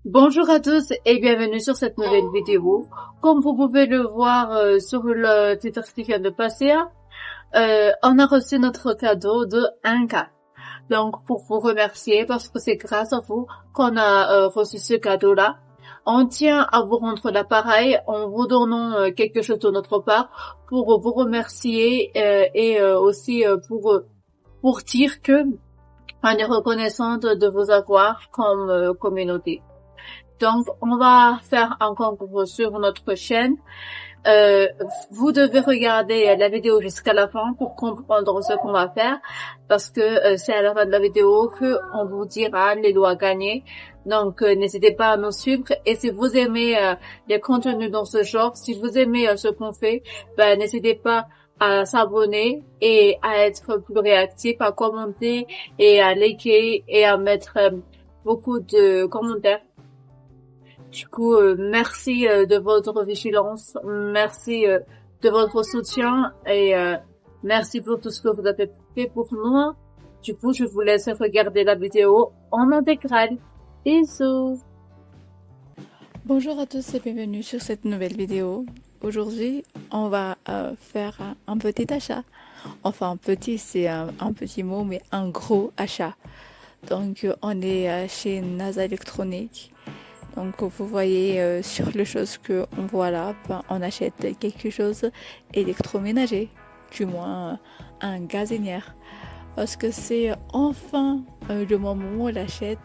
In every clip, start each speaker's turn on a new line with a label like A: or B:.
A: Bonjour à tous et bienvenue sur cette nouvelle vidéo. Comme vous pouvez le voir sur le titre qui vient de passer, on a reçu notre cadeau de 1K. Donc pour vous remercier parce que c'est grâce à vous qu'on a reçu ce cadeau-là. On tient à vous rendre l'appareil en vous donnant quelque chose de notre part pour vous remercier et aussi pour dire que on est reconnaissante de vous avoir comme communauté. Donc, on va faire un concours sur notre chaîne. Euh, Vous devez regarder la vidéo jusqu'à la fin pour comprendre ce qu'on va faire, parce que c'est à la fin de la vidéo que on vous dira les lois gagnées. Donc, n'hésitez pas à nous suivre. Et si vous aimez les contenus dans ce genre, si vous aimez ce qu'on fait, ben n'hésitez pas à s'abonner et à être plus réactif, à commenter et à liker et à mettre beaucoup de commentaires. Du coup, merci de votre vigilance, merci de votre soutien et merci pour tout ce que vous avez fait pour nous. Du coup, je vous laisse regarder la vidéo en intégrale. Bisous.
B: Bonjour à tous et bienvenue sur cette nouvelle vidéo. Aujourd'hui, on va faire un petit achat. Enfin, petit, c'est un petit mot, mais un gros achat. Donc, on est chez NASA Electronics. Donc, vous voyez sur les choses qu'on voit là, on achète quelque chose électroménager, du moins un gazinière. Parce que c'est enfin le moment où on l'achète.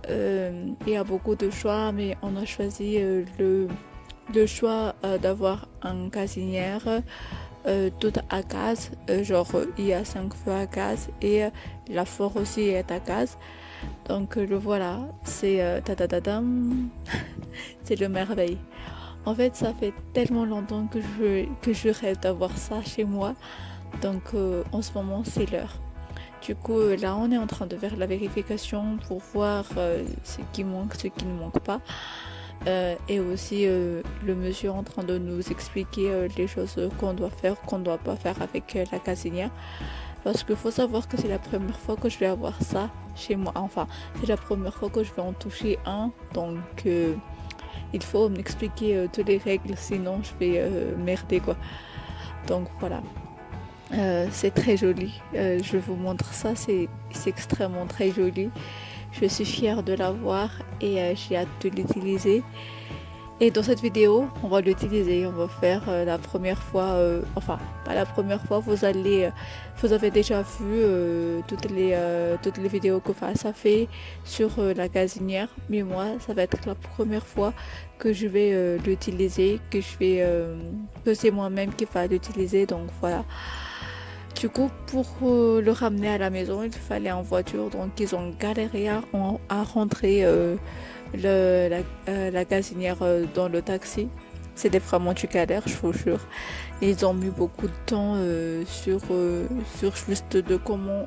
B: Il y a beaucoup de choix, mais on a choisi le choix d'avoir un gazinière tout à gaz. Genre, il y a 5 feux à gaz et la four aussi est à gaz. Donc le voilà, c'est c'est le merveille. En fait, ça fait tellement longtemps que je rêve d'avoir ça chez moi. Donc en ce moment, c'est l'heure. Du coup, là, on est en train de faire la vérification pour voir ce qui manque, ce qui ne manque pas. Et aussi, le monsieur est en train de nous expliquer les choses qu'on doit faire, qu'on ne doit pas faire avec la gazinière. Parce qu'il faut savoir que c'est la première fois que je vais avoir ça chez moi. Enfin, c'est la première fois que je vais en toucher un. Donc, il faut m'expliquer toutes les règles, sinon je vais merder, quoi. Donc, voilà. C'est très joli. Je vous montre ça. C'est extrêmement très joli. Je suis fière de l'avoir et j'ai hâte de l'utiliser. Et dans cette vidéo, on va l'utiliser. On va faire la première fois, enfin, pas la première fois, vous avez déjà vu toutes les vidéos que ça fait sur la gazinière. Mais moi, ça va être la première fois que je vais l'utiliser, que c'est moi-même qui va l'utiliser. Donc voilà. Du coup, pour le ramener à la maison, il fallait en voiture. Donc, ils ont galéré à rentrer la gazinière dans le taxi. C'était vraiment du galère, je vous jure. Ils ont mis beaucoup de temps sur juste de comment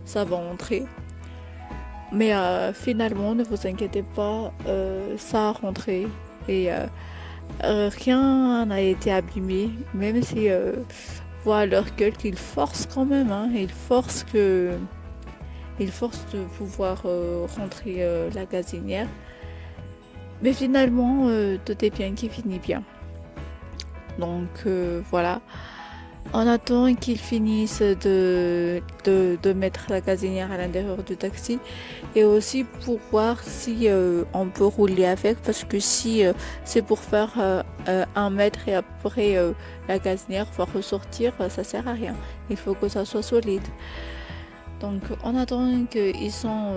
B: ça va entrer. Mais finalement, ne vous inquiétez pas, ça a rentré. Et rien n'a été abîmé, même si voit à leur gueule qu'ils forcent quand même. Hein, ils forcent de pouvoir rentrer la gazinière. Mais finalement, tout est bien qui finit bien. Donc voilà. On attend qu'ils finissent de mettre la gazinière à l'intérieur du taxi et aussi pour voir si on peut rouler avec, parce que si c'est pour faire 1 mètre et après la gazinière va ressortir, ça sert à rien. Il faut que ça soit solide. Donc on attend qu'ils sont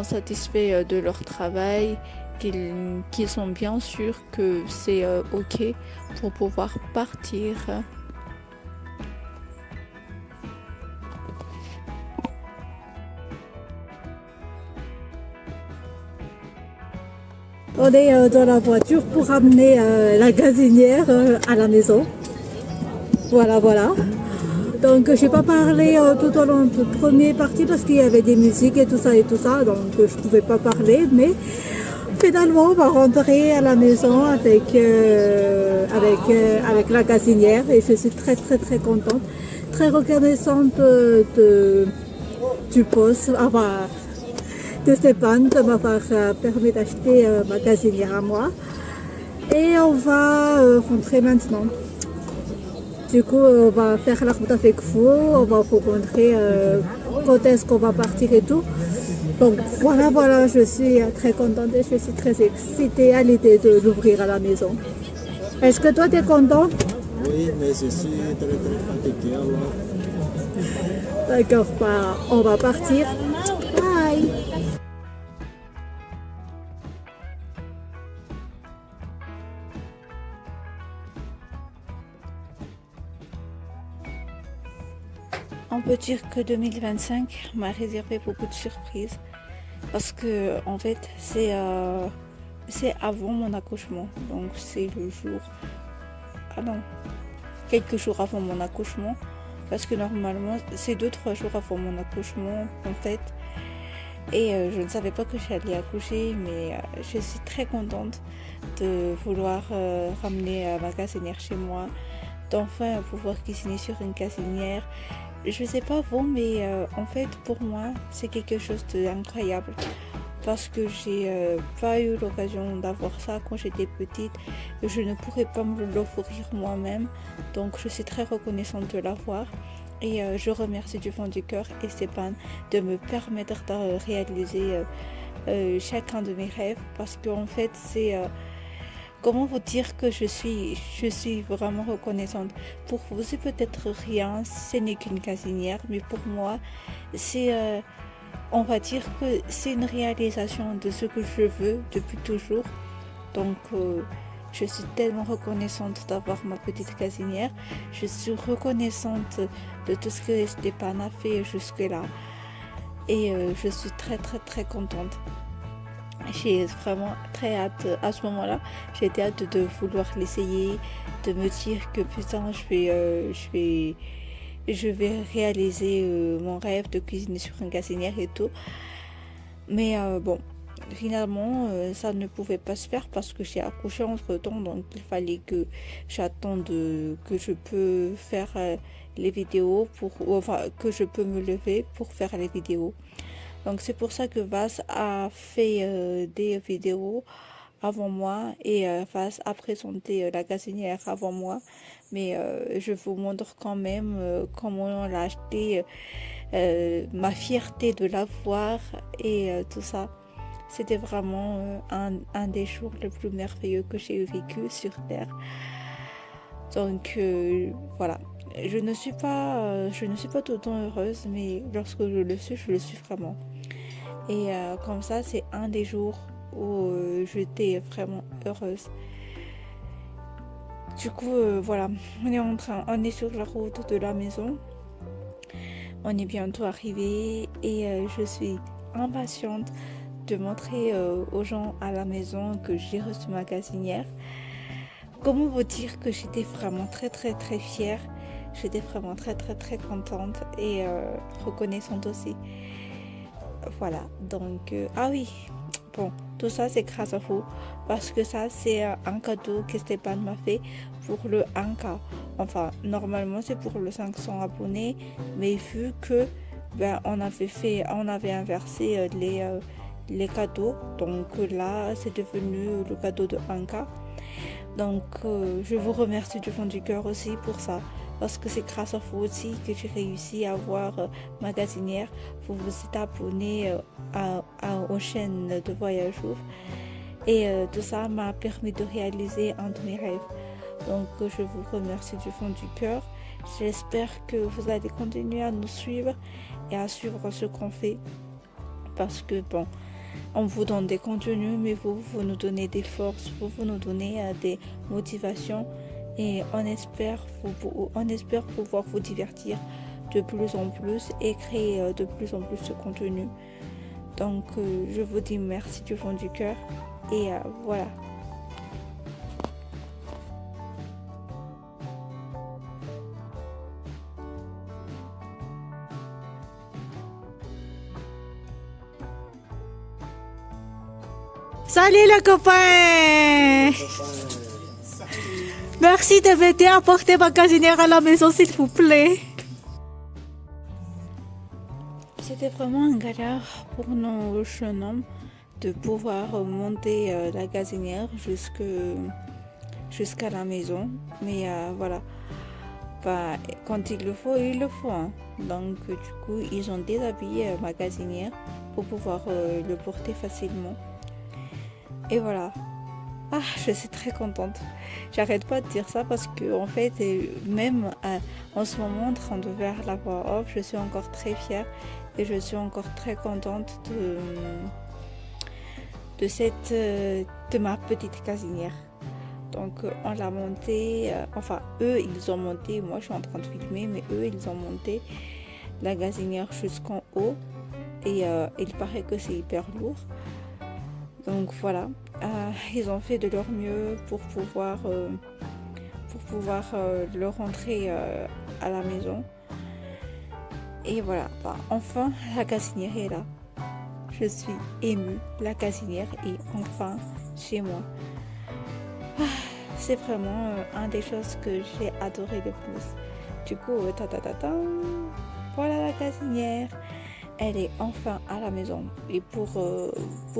B: satisfaits de leur travail, qu'ils sont bien sûrs que c'est ok pour pouvoir partir.
C: On est dans la voiture pour ramener la gazinière à la maison. Voilà, voilà. Donc je n'ai pas parlé tout au long de la première partie parce qu'il y avait des musiques et tout ça, donc je ne pouvais pas parler, mais finalement on va rentrer à la maison avec la gazinière et je suis très très très contente, très reconnaissante du poste, enfin de Stéphane de m'avoir permis d'acheter ma gazinière à moi. Et on va rentrer maintenant. Du coup, on va faire la route avec vous, on va vous montrer quand est-ce qu'on va partir et tout. Donc voilà, je suis très contente et je suis très excitée à l'idée de l'ouvrir à la maison. Est-ce que toi, tu es content?
D: Oui, mais je suis très fatigué alors.
C: D'accord, on va partir. Bye!
B: On peut dire que 2025 m'a réservé beaucoup de surprises parce que en fait c'est avant mon accouchement, donc c'est le jour, quelques jours avant mon accouchement, parce que normalement c'est 2-3 jours avant mon accouchement en fait, et je ne savais pas que j'allais accoucher, mais je suis très contente de vouloir ramener ma gazinière chez moi, d'enfin pouvoir cuisiner sur une gazinière. Je sais pas vous, mais en fait pour moi c'est quelque chose d'incroyable parce que j'ai pas eu l'occasion d'avoir ça quand j'étais petite. Je ne pourrais pas me l'offrir moi-même, donc je suis très reconnaissante de l'avoir et je remercie du fond du cœur Esteban de me permettre de réaliser chacun de mes rêves, parce qu'en fait c'est comment vous dire que je suis vraiment reconnaissante. Pour vous, c'est peut-être rien, ce n'est qu'une gazinière, mais pour moi, c'est, on va dire que c'est une réalisation de ce que je veux depuis toujours. Donc, je suis tellement reconnaissante d'avoir ma petite gazinière. Je suis reconnaissante de tout ce que Stéphane a fait jusque-là. Et je suis très contente. J'ai vraiment très hâte à ce moment-là. J'ai hâte de vouloir l'essayer, de me dire que putain, je vais réaliser mon rêve de cuisiner sur une gazinière et tout. Mais bon, finalement, ça ne pouvait pas se faire parce que j'ai accouché entre-temps, donc il fallait que j'attende que je peux faire les vidéos que je peux me lever pour faire les vidéos. Donc c'est pour ça que Vas a fait des vidéos avant moi et Vas a présenté la gazinière avant moi. Mais je vous montre quand même comment on l'a acheté, ma fierté de l'avoir et tout ça. C'était vraiment un des jours les plus merveilleux que j'ai vécu sur Terre. Donc voilà. Je ne suis pas tout le temps heureuse, mais lorsque je le suis vraiment. Et comme ça, c'est un des jours où j'étais vraiment heureuse. Du coup, voilà, on est sur la route de la maison. On est bientôt arrivé et je suis impatiente de montrer aux gens à la maison que j'ai reçu ma gazinière. Comment vous dire que j'étais vraiment très fière. J'étais vraiment très contente et reconnaissante aussi. Voilà, donc ah oui, bon, tout ça c'est grâce à vous, parce que ça c'est un cadeau que Stéphane m'a fait pour le 1K. Enfin, normalement c'est pour le 500 abonnés, mais vu que on avait inversé les cadeaux, donc là c'est devenu le cadeau de 1K. Donc je vous remercie du fond du cœur aussi pour ça, parce que c'est grâce à vous aussi que j'ai réussi à avoir ma gazinière. Vous vous êtes abonné aux chaînes de voyageurs et tout ça m'a permis de réaliser un de mes rêves. Donc je vous remercie du fond du cœur. J'espère que vous allez continuer à nous suivre et à suivre ce qu'on fait, parce que bon, on vous donne des contenus, mais vous nous donnez des forces, vous nous donnez des motivations, et on espère pouvoir vous divertir de plus en plus et créer de plus en plus de contenu. Donc je vous dis merci du fond du cœur et voilà.
C: Salut les copains! Merci de m'aider à porter ma gazinière à la maison, s'il vous plaît.
B: C'est C'était vraiment une galère pour nos jeunes hommes de pouvoir monter la gazinière jusqu'à la maison. Mais voilà, bah, quand il le faut, il le faut, hein. Donc du coup, ils ont déshabillé ma gazinière pour pouvoir le porter facilement. Et voilà. Ah, je suis très contente. J'arrête pas de dire ça parce que en fait, même en ce moment, en train de faire la voix off, je suis encore très fière et je suis encore très contente de ma petite gazinière. Donc on l'a montée, enfin eux ils ont monté, moi je suis en train de filmer, mais eux ils ont monté la gazinière jusqu'en haut et il paraît que c'est hyper lourd. Donc voilà, ils ont fait de leur mieux pour pouvoir le rentrer à la maison. Et voilà, bah, enfin la gazinière est là. Je suis émue, la gazinière est enfin chez moi. C'est vraiment une des choses que j'ai adoré le plus. Du coup, voilà la gazinière. Elle est enfin à la maison. Et pour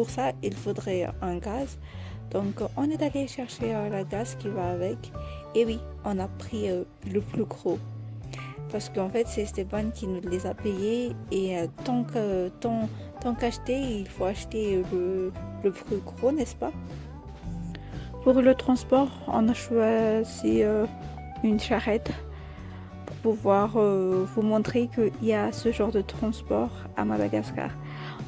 B: ça, il faudrait un gaz. Donc, on est allé chercher la gaz qui va avec. Et oui, on a pris le plus gros. Parce qu'en fait, c'est Stéphane qui nous les a payés. Et tant qu'acheter, il faut acheter le plus gros, n'est-ce pas? Pour le transport, on a choisi une charrette pour pouvoir vous montrer qu'il y a ce genre de transport à Madagascar.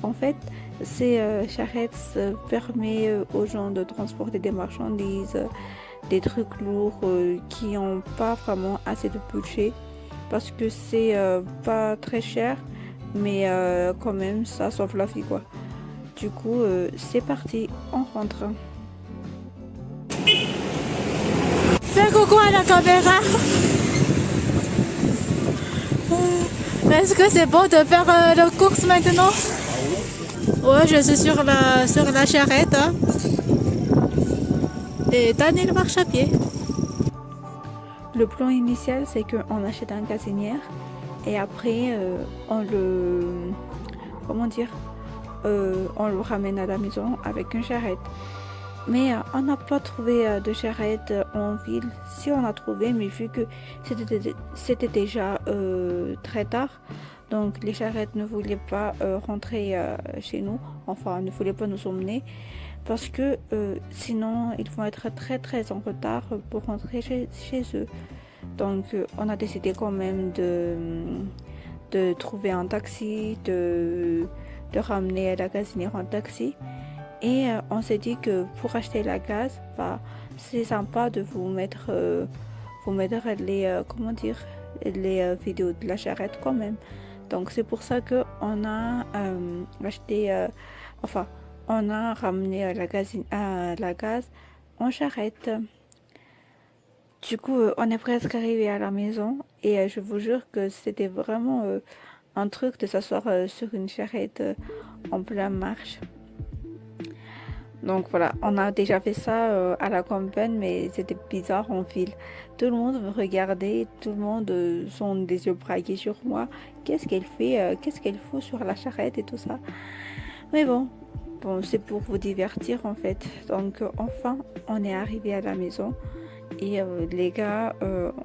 B: En fait, ces charrettes permettent aux gens de transporter des marchandises, des trucs lourds qui n'ont pas vraiment assez de budget parce que c'est pas très cher, mais quand même ça sauve la vie quoi. Du coup, c'est parti, on rentre.
A: Fais coucou à la caméra. Est-ce que c'est bon de faire la course maintenant? Ouais, je suis sur la charrette. Hein. Et Daniel marche à pied.
B: Le plan initial, c'est qu'on achète un gazinière et après on le ramène à la maison avec une charrette. Mais on n'a pas trouvé de charrette en ville. Si on a trouvé, mais vu que c'était déjà très tard, donc les charrettes ne voulaient pas rentrer chez nous, enfin ne voulaient pas nous emmener, parce que sinon ils vont être très très en retard pour rentrer chez eux. Donc on a décidé quand même de trouver un taxi, de ramener la gazinière en taxi. Et on s'est dit que pour acheter la gaz, bah, c'est sympa de vous mettre les vidéos de la charrette quand même. Donc c'est pour ça que on a on a ramené la gaz en charrette. Du coup, on est presque arrivé à la maison et je vous jure que c'était vraiment un truc de s'asseoir sur une charrette en pleine marche. Donc voilà, on a déjà fait ça à la campagne, mais c'était bizarre en ville. Tout le monde me regardait, tout le monde sont des yeux braqués sur moi. Qu'est-ce qu'elle fait, qu'est-ce qu'elle fout sur la charrette et tout ça. Mais bon, c'est pour vous divertir en fait. Donc enfin, on est arrivé à la maison et les gars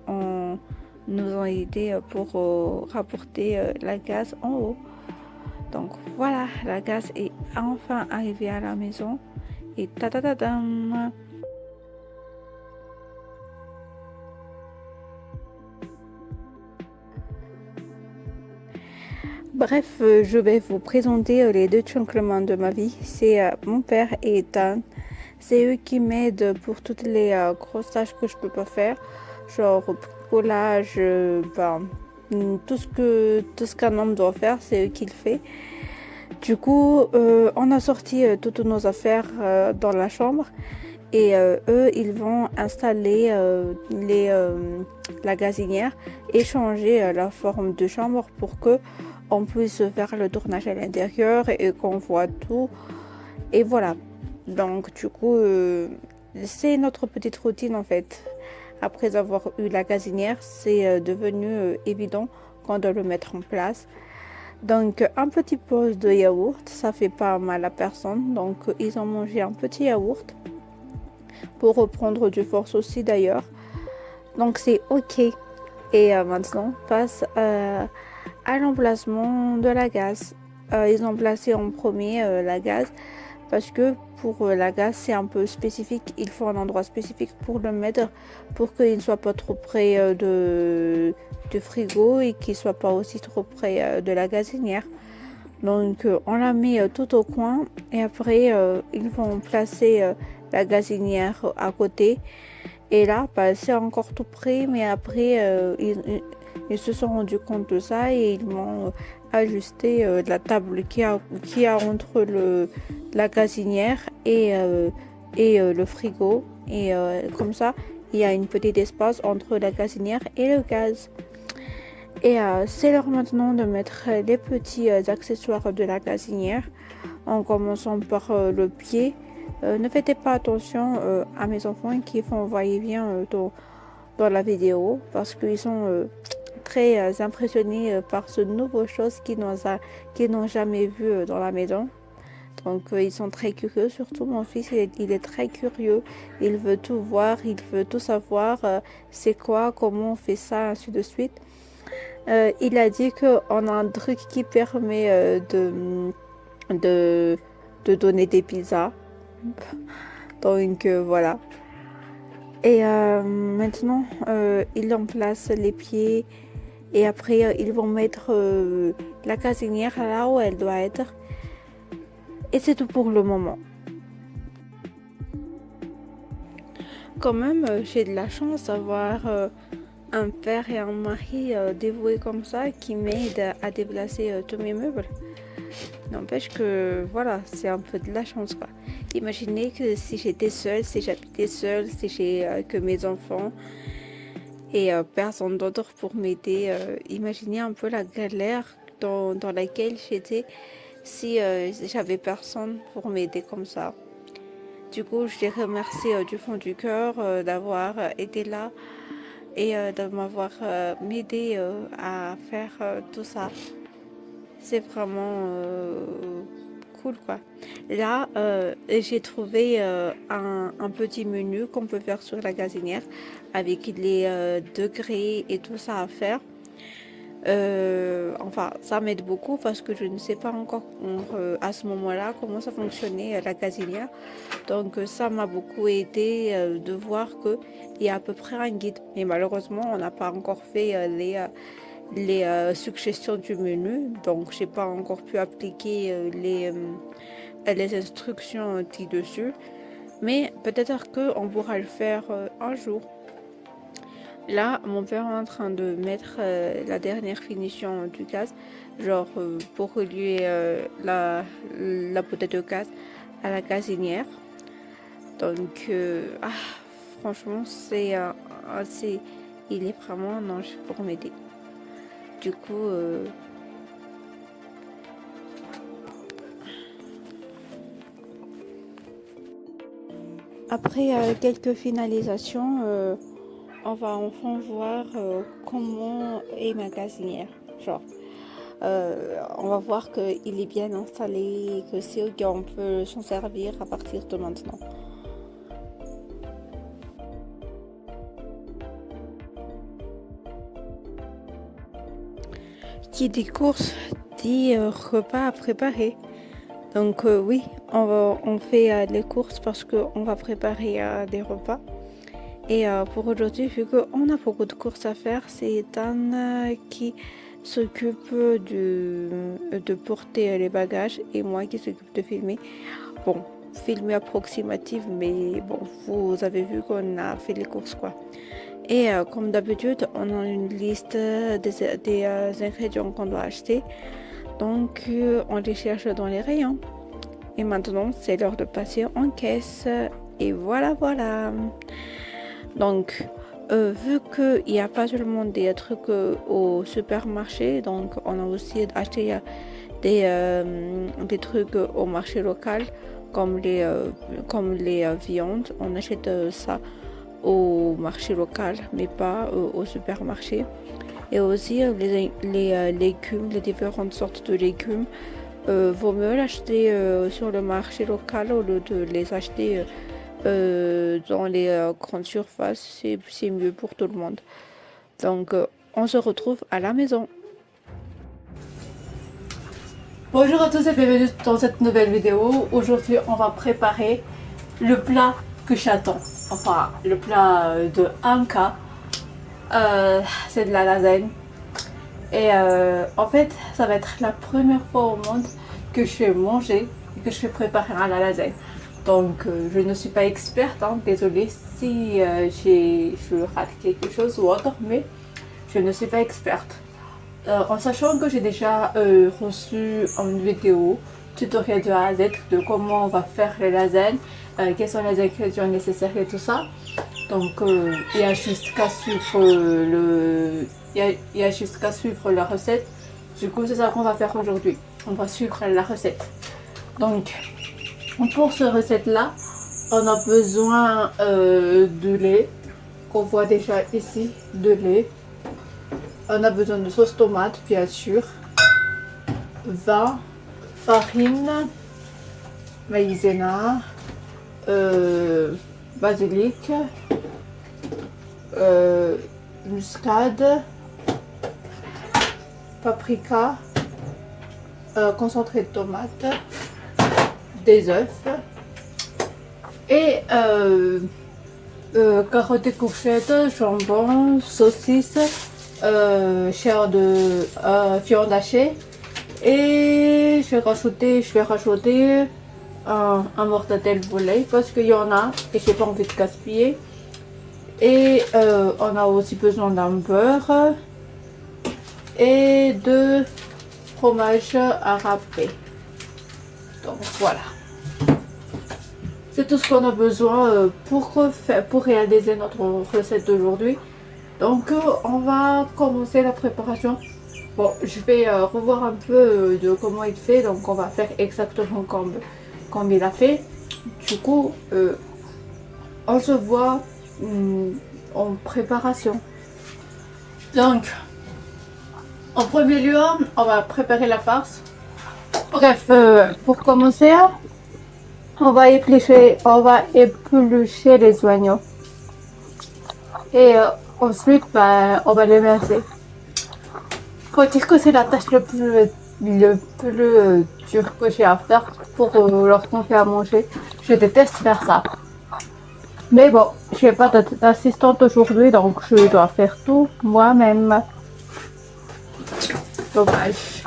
B: nous ont aidés pour rapporter la gaz en haut. Donc voilà, la gaz est enfin arrivée à la maison. Et ta-ta-ta-dam. Bref, je vais vous présenter les deux gentlemen de ma vie. C'est mon père et Ethan. C'est eux qui m'aident pour toutes les grosses tâches que je peux pas faire, genre bricolage, tout ce qu'un homme doit faire, c'est eux qui le font. Du coup, on a sorti toutes nos affaires dans la chambre et eux, ils vont installer la gazinière et changer la forme de chambre pour que on puisse faire le tournage à l'intérieur et qu'on voit tout. Et voilà. Donc, du coup, c'est notre petite routine en fait. Après avoir eu la gazinière, c'est devenu évident qu'on doit le mettre en place. Donc un petit pot de yaourt, ça fait pas mal à personne. Donc ils ont mangé un petit yaourt pour reprendre du force aussi d'ailleurs. Donc c'est ok. Et maintenant passe à l'emplacement de la gaz. Ils ont placé en premier la gaz parce que pour la gaz c'est un peu spécifique. Il faut un endroit spécifique pour le mettre pour qu'il ne soit pas trop près du frigo et qu'il ne soit pas aussi trop près de la gazinière. Donc on la met tout au coin et après ils vont placer la gazinière à côté. Et là, bah, c'est encore tout près, mais après, ils se sont rendus compte de ça et ils m'ont ajusté la table qu'il y a entre la gazinière et le frigo. Et comme ça, il y a une petite espace entre la gazinière et le gaz. Et c'est l'heure maintenant de mettre les petits accessoires de la gazinière, en commençant par le pied. Ne faites pas attention à mes enfants qui font va-et-vient dans la vidéo parce qu'ils sont très impressionnés par ce nouveau chose qu'ils n'ont jamais vu dans la maison. Donc ils sont très curieux, surtout mon fils, il est très curieux, il veut tout voir, il veut tout savoir, c'est quoi, comment on fait ça, ainsi de suite. Il a dit qu'on a un truc qui permet de donner des pizzas. Donc voilà. Et maintenant, ils remplacent les pieds et après, ils vont mettre la gazinière là où elle doit être. Et c'est tout pour le moment. Quand même, j'ai de la chance d'avoir un père et un mari dévoués comme ça qui m'aident à déplacer tous mes meubles. N'empêche que voilà, c'est un peu de la chance quoi. Imaginez que si j'étais seule, si j'habitais seule, si j'ai que mes enfants et personne d'autre pour m'aider, imaginez un peu la galère dans laquelle j'étais si j'avais personne pour m'aider comme ça. Du coup, je les remercie du fond du cœur d'avoir été là et de m'avoir m'aidé à faire tout ça. C'est vraiment cool quoi. Là, j'ai trouvé un petit menu qu'on peut faire sur la gazinière avec les degrés et tout ça à faire. Enfin, ça m'aide beaucoup parce que je ne sais pas encore à ce moment-là comment ça fonctionnait la gazinière. Donc ça m'a beaucoup aidé de voir qu'il y a à peu près un guide. Mais malheureusement, on n'a pas encore fait les suggestions du menu, donc j'ai pas encore pu appliquer les instructions dessus, mais peut-être qu'on pourra le faire un jour. Là, mon père est en train de mettre la dernière finition du gaz, genre pour relier la bouteille de gaz à la gazinière. Donc, franchement, il est vraiment un ange pour m'aider. Du coup, après quelques finalisations, on va enfin voir comment est ma gazinière. Genre, on va voir qu'il est bien installé, que c'est ok, on peut s'en servir à partir de maintenant. Qui dit course dit repas à préparer. Donc oui, on fait les courses parce qu'on va préparer des repas. Et pour aujourd'hui, vu qu'on a beaucoup de courses à faire, c'est Dan qui s'occupe de porter les bagages et moi qui s'occupe de filmer. Bon, filmer approximative, mais bon, vous avez vu qu'on a fait les courses quoi. Et comme d'habitude, on a une liste des ingrédients qu'on doit acheter. Donc, on les cherche dans les rayons. Et maintenant, c'est l'heure de passer en caisse. Et voilà. Donc, vu qu'il n'y a pas seulement des trucs au supermarché, donc on a aussi acheté des trucs au marché local, comme les viandes. On achète ça au marché local mais pas au supermarché. Et aussi les légumes, les différentes sortes de légumes. Vaut mieux l'acheter sur le marché local au lieu de les acheter dans les grandes surfaces. C'est mieux pour tout le monde. Donc, on se retrouve à la maison.
A: Bonjour à tous et bienvenue dans cette nouvelle vidéo. Aujourd'hui, on va préparer le plat que j'attends. Enfin, le plat de Anka. C'est de la lasagne. Et en fait, ça va être la première fois au monde que je vais manger et que je vais préparer à la lasagne. Donc, je ne suis pas experte, hein, désolée si je rate quelque chose ou autre, mais je ne suis pas experte. En sachant que j'ai déjà reçu une vidéo tutoriel de A à Z de comment on va faire les lasagnes, quels sont les ingrédients nécessaires et tout ça. Donc il y a juste qu'à suivre il y a juste qu'à suivre la recette. Du coup, c'est ça qu'on va faire aujourd'hui. On va suivre la recette. Donc pour cette recette là, on a besoin de lait qu'on voit déjà ici, de lait. On a besoin de sauce tomate, bien sûr, vin, farine, maïzena, basilic, muscade, paprika, concentré de tomate, des œufs et carottes et courgettes, jambon, saucisse, chair de viande hachée et je vais rajouter un mortadelle volaille parce qu'il y en a et j'ai pas envie de gaspiller. Et on a aussi besoin d'un beurre et de fromage à râper. Donc voilà, c'est tout ce qu'on a besoin pour réaliser notre recette d'aujourd'hui. Donc on va commencer la préparation. Bon, je vais revoir un peu de comment il fait, donc on va faire exactement comme il a fait. Du coup, on se voit en préparation. Donc, en premier lieu, on va préparer la farce. Bref, pour commencer, on va éplucher les oignons. Et ensuite, on va les mincer. Faut dire que c'est la tâche le plus dur que j'ai à faire pour lorsqu'on fait à manger. Je déteste faire ça. Mais bon, je n'ai pas d'assistante aujourd'hui, donc je dois faire tout moi-même. Dommage.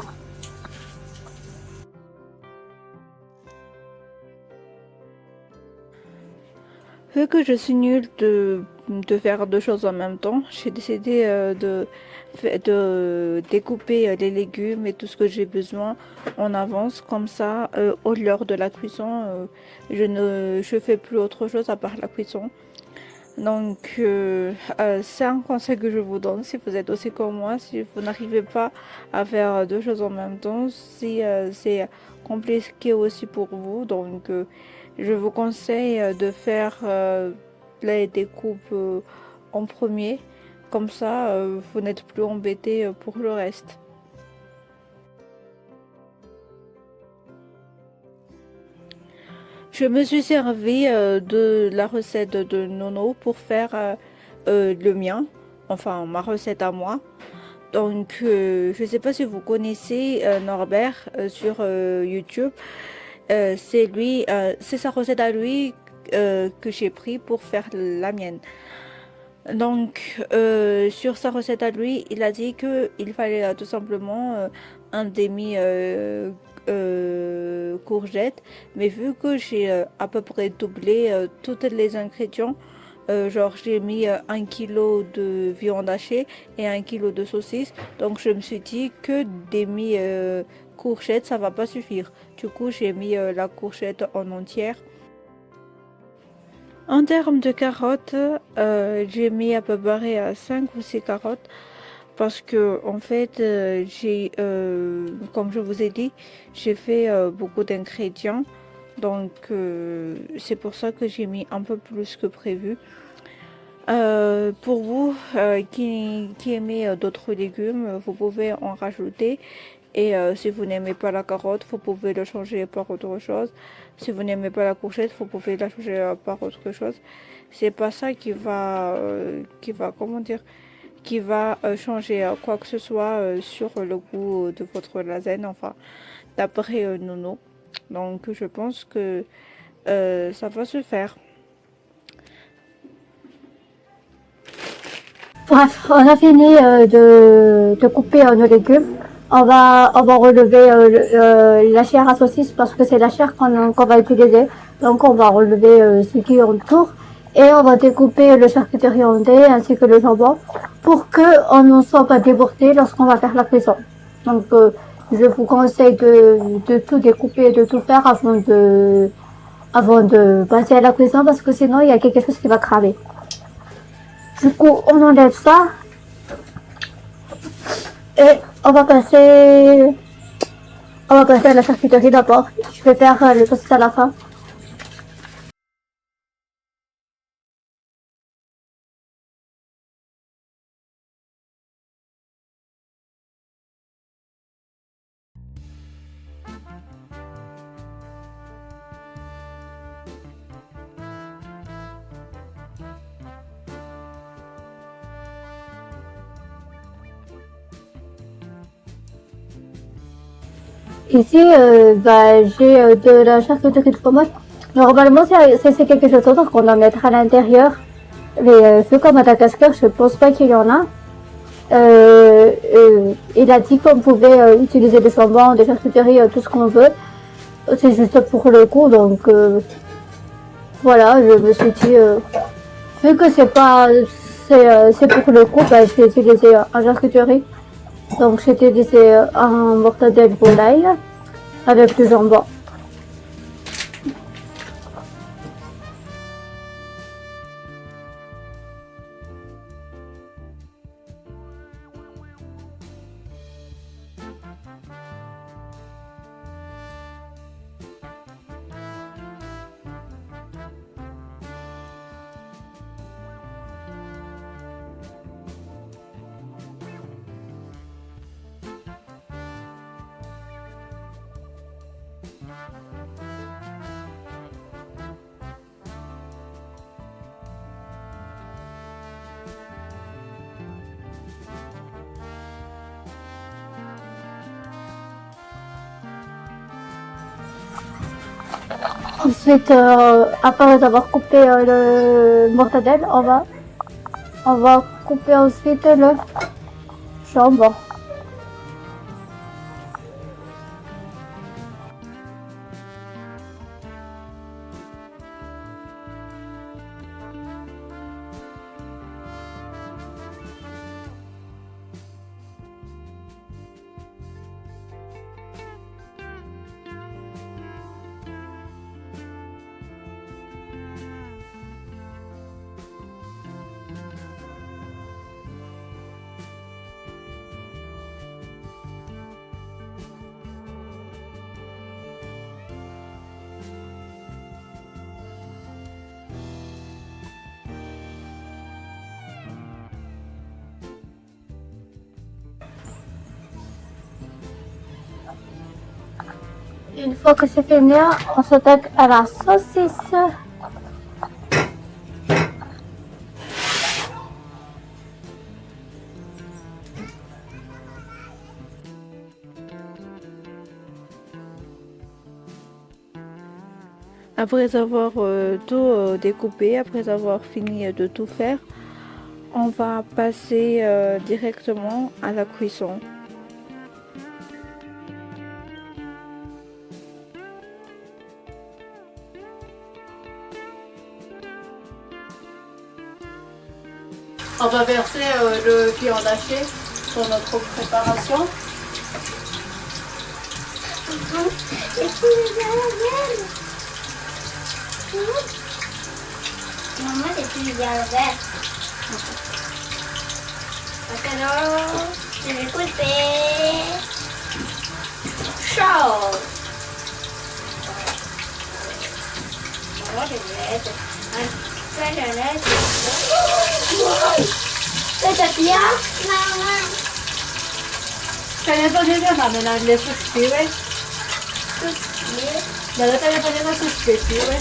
B: Vu que je suis nulle de faire deux choses en même temps, j'ai décidé de découper les légumes et tout ce que j'ai besoin en avance. Comme ça, lors de la cuisson, je fais plus autre chose à part la cuisson. Donc, c'est un conseil que je vous donne si vous êtes aussi comme moi, si vous n'arrivez pas à faire deux choses en même temps, si c'est compliqué aussi pour vous. Donc, je vous conseille de faire les découpes en premier. Comme ça, vous n'êtes plus embêté pour le reste. Je me suis servi de la recette de Nono pour faire le mien, enfin ma recette à moi. Donc, je ne sais pas si vous connaissez Norbert sur YouTube. C'est sa recette à lui que j'ai pris pour faire la mienne. Donc, sur sa recette à lui, il a dit qu'il fallait tout simplement un demi courgette. Mais vu que j'ai à peu près doublé tous les ingrédients, genre j'ai mis 1 kilo de viande hachée et 1 kilo de saucisse. Donc, je me suis dit que demi courgette, ça va pas suffire. Du coup, j'ai mis la courgette en entière. En termes de carottes, j'ai mis à peu près 5 ou 6 carottes parce que en fait, comme je vous ai dit, j'ai fait beaucoup d'ingrédients. Donc, c'est pour ça que j'ai mis un peu plus que prévu. Pour vous qui aimez d'autres légumes, vous pouvez en rajouter. Et si vous n'aimez pas la carotte, vous pouvez le changer par autre chose. Si vous n'aimez pas la courgette, vous pouvez la changer par autre chose. C'est pas ça comment dire, qui va changer quoi que ce soit sur le goût de votre lasagne, enfin, d'après Nono. Donc, je pense que ça va se faire.
E: Bref, on a fini de couper nos légumes. On va relever la chair à saucisse parce que c'est la chair qu'on va utiliser. Donc on va relever ce qui entoure et on va découper le charcuterie rondé ainsi que le jambon pour que on ne soit pas débordé lorsqu'on va faire la cuisson. Donc je vous conseille de tout découper et de tout faire avant de passer à la cuisson parce que sinon il y a quelque chose qui va cramer. Du coup, on enlève ça et on va passer à la charcuterie d'abord. Je vais faire le saucisse à la fin. Ici, j'ai de la charcuterie de fromage. Normalement, c'est quelque chose d'autre qu'on doit mettre à l'intérieur. Mais vu qu'à Madagascar, je pense pas qu'il y en a. Il a dit qu'on pouvait utiliser des jambons, des charcuteries, tout ce qu'on veut. C'est juste pour le goût, donc voilà, je me suis dit, vu que c'est pour le goût, je vais utiliser un charcuterie. Donc j'ai utilisé un mortadelle volaille avec du jambon. Ensuite, après avoir coupé le mortadelle, on va couper ensuite le jambon. Une fois que c'est fini, on s'attaque à la saucisse.
B: Après avoir tout découpé, après avoir fini de tout faire, on va passer directement à la cuisson.
A: On va verser le viande hachée pour notre préparation.
F: Maman, c'est plus bien vert. Maintenant, je vais couper. Chaud. Maman, je vais mettre un bien. Maman.
A: Kaya poner na namin ang lesos piwe. Dala tayo poner na suspect piwe.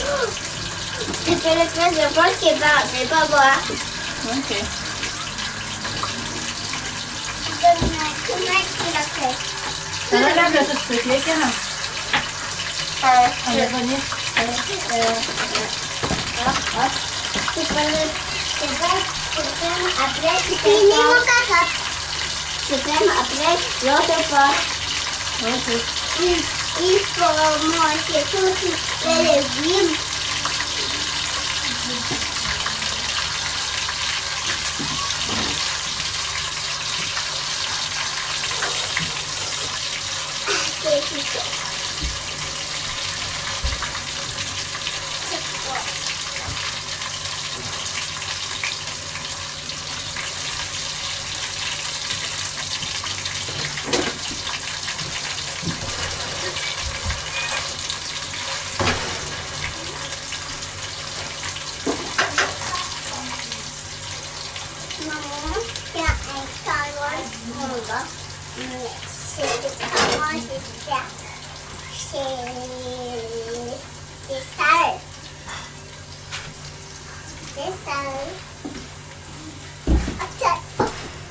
F: Tu peux le faire de voir qu'il va, mais pas boire.
A: Ok.
F: Comment tu l'as fait?
A: Dala lang na suspect piwe ka na. Ano poner?
F: Tu peux le faire après. Tu finis mon caca. Tu fais après l'autre fois.
A: Ok.
F: Il faut manger tous les légumes. Maman, il y a un salon là-bas. C'est comment c'est ça? C'est sale. C'est sale. Attends,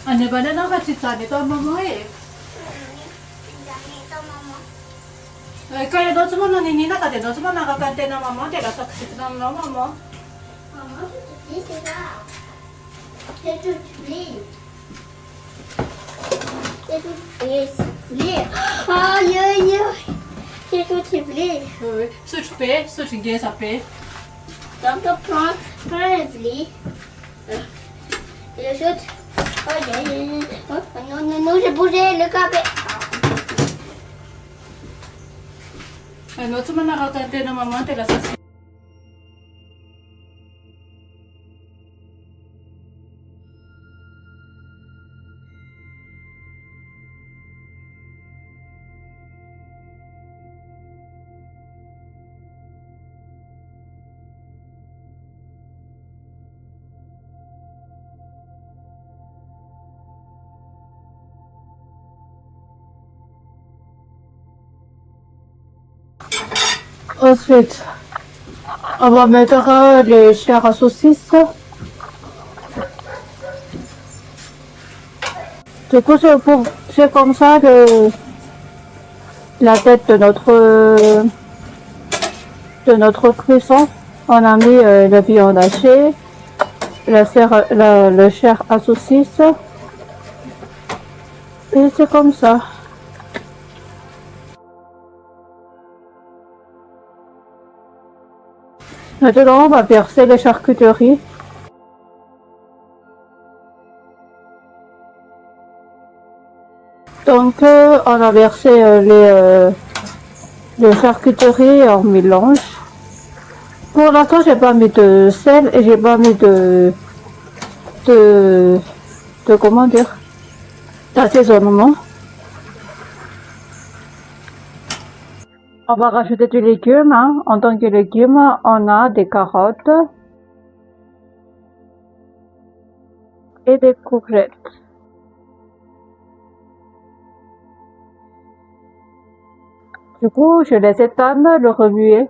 A: Ano ba na nakasitsa nito ang mama eh?
F: ganito maman.
A: Kaya doon sa mga naninina ka din, doon sa mga nakakante ng mama, tila saksit ng mama mo.
F: Maman, c'est ça. C'est tout pli. C'est tout pli. Aïe, aïe, aïe. C'est tout pli.
A: Such pe, such gesa pe.
F: Donc, prends le pli. Et le chute. Oh, non, non, non, j'ai bougé le café.
A: Ano sa mga nakakante ng mama, tila saksit. Ensuite, on va mettre les chairs à saucisses. Du coup, c'est comme ça que la tête de notre cuisson. On a mis la viande hachée, le chair à saucisse. Et c'est comme ça. Maintenant, on va verser les charcuteries. Donc, on a versé les charcuteries en mélange. Pour l'instant, j'ai pas mis de sel et j'ai pas mis de comment dire, d'assaisonnement. On va rajouter du légume, hein. En tant que légumes, on a des carottes et des courgettes. Du coup, je les étends, le remuer.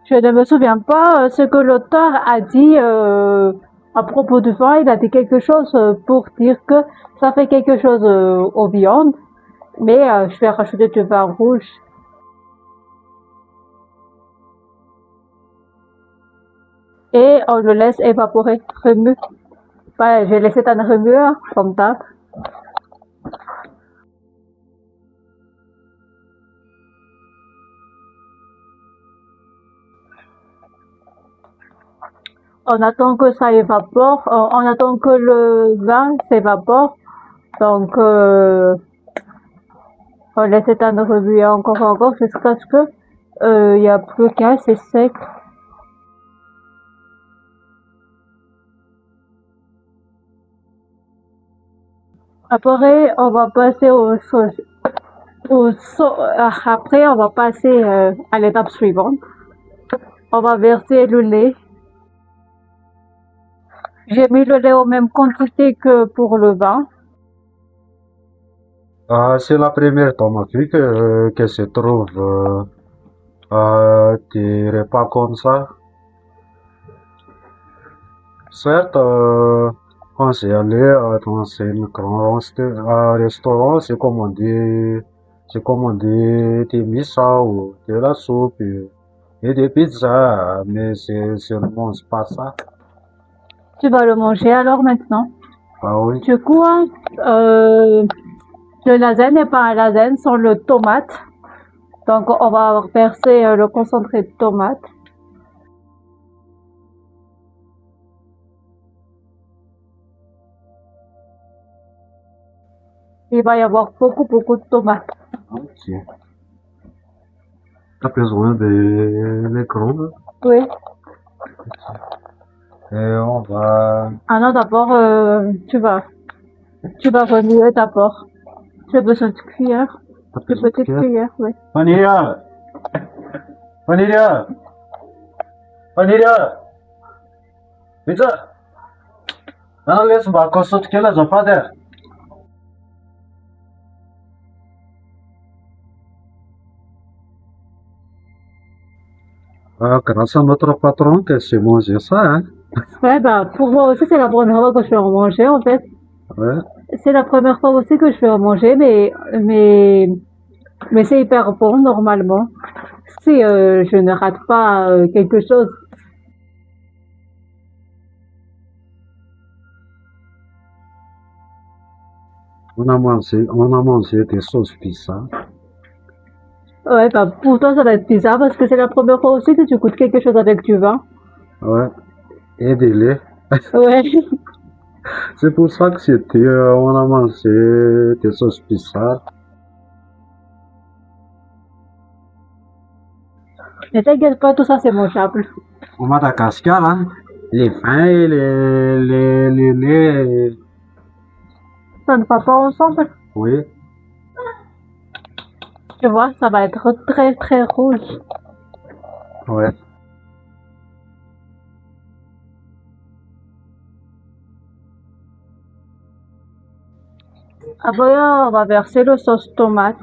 A: Je ne me souviens pas ce que l'auteur a dit à propos du vin. Il a dit quelque chose pour dire que ça fait quelque chose aux viandes, mais je vais rajouter du vin rouge. Et on le laisse évaporer, remuer. Ouais, je vais laisser un remueur, comme ça. On attend que ça évapore, on attend que le vin s'évapore. Donc, on laisse éteindre remuer encore jusqu'à ce que il n'y a plus qu'un, c'est sec. Après, on va passer aux sauces.
E: Après, on va passer à l'étape suivante. On va verser le lait. J'ai mis le lait aux mêmes quantités que pour le vin.
G: C'est la première dans ma vie que je trouve des repas comme ça. Certes, quand j'ai allé dans un grand restaurant, j'ai commandé des missa ou de la soupe et des pizzas, mais je ne mange pas ça.
E: Tu vas le manger alors maintenant.
G: Ah oui.
E: Du coup, le lasagne n'est pas un lasagne sans le tomate. Donc, on va verser le concentré de tomate. Il va y avoir beaucoup de tomates.
G: Ok. T'as besoin de micro-ondes?
E: Oui.
G: Et on va...
E: Ah non, d'abord, tu vas remuer d'abord. J'ai besoin de cuillère. De petites cuillères, oui.
G: Vanilla! Vanilla! Vanilla! Pizza! Não, lesa ba ko sot kela za father. Grâce à notre patron que j'ai mangé ça, hein.
E: Ouais, bah, pour moi aussi, c'est la première fois que je vais en manger, en fait.
G: Ouais.
E: C'est la première fois aussi que je vais en manger, mais c'est hyper bon, normalement. Si je ne rate pas quelque chose.
G: On a mangé des sauces pizza.
E: Ouais, bah, pour toi, ça va être bizarre parce que c'est la première fois aussi que tu goûtes quelque chose avec du vin.
G: Ouais. Et des laits.
E: Ouais.
G: C'est pour ça que on a mangé des sauces pizza.
E: Mais t'inquiète pas, tout ça, c'est mangeable.
G: Au Madagascar, hein, les vins et les laits.
E: Ça ne va pas ensemble.
G: Oui.
E: Tu vois, ça va être très rouge.
G: Ouais.
E: Après, on va verser le sauce tomate.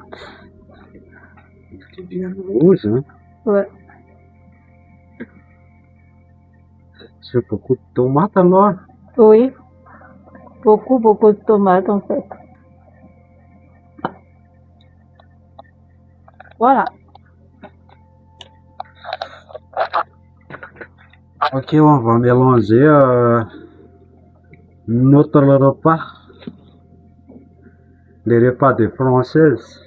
G: C'est bien rouge, hein.
E: Ouais.
G: C'est beaucoup de tomates alors?
E: Oui. Beaucoup de tomates, en fait. Voilà.
G: Ok, on va mélanger notre repas. Les repas des Françaises.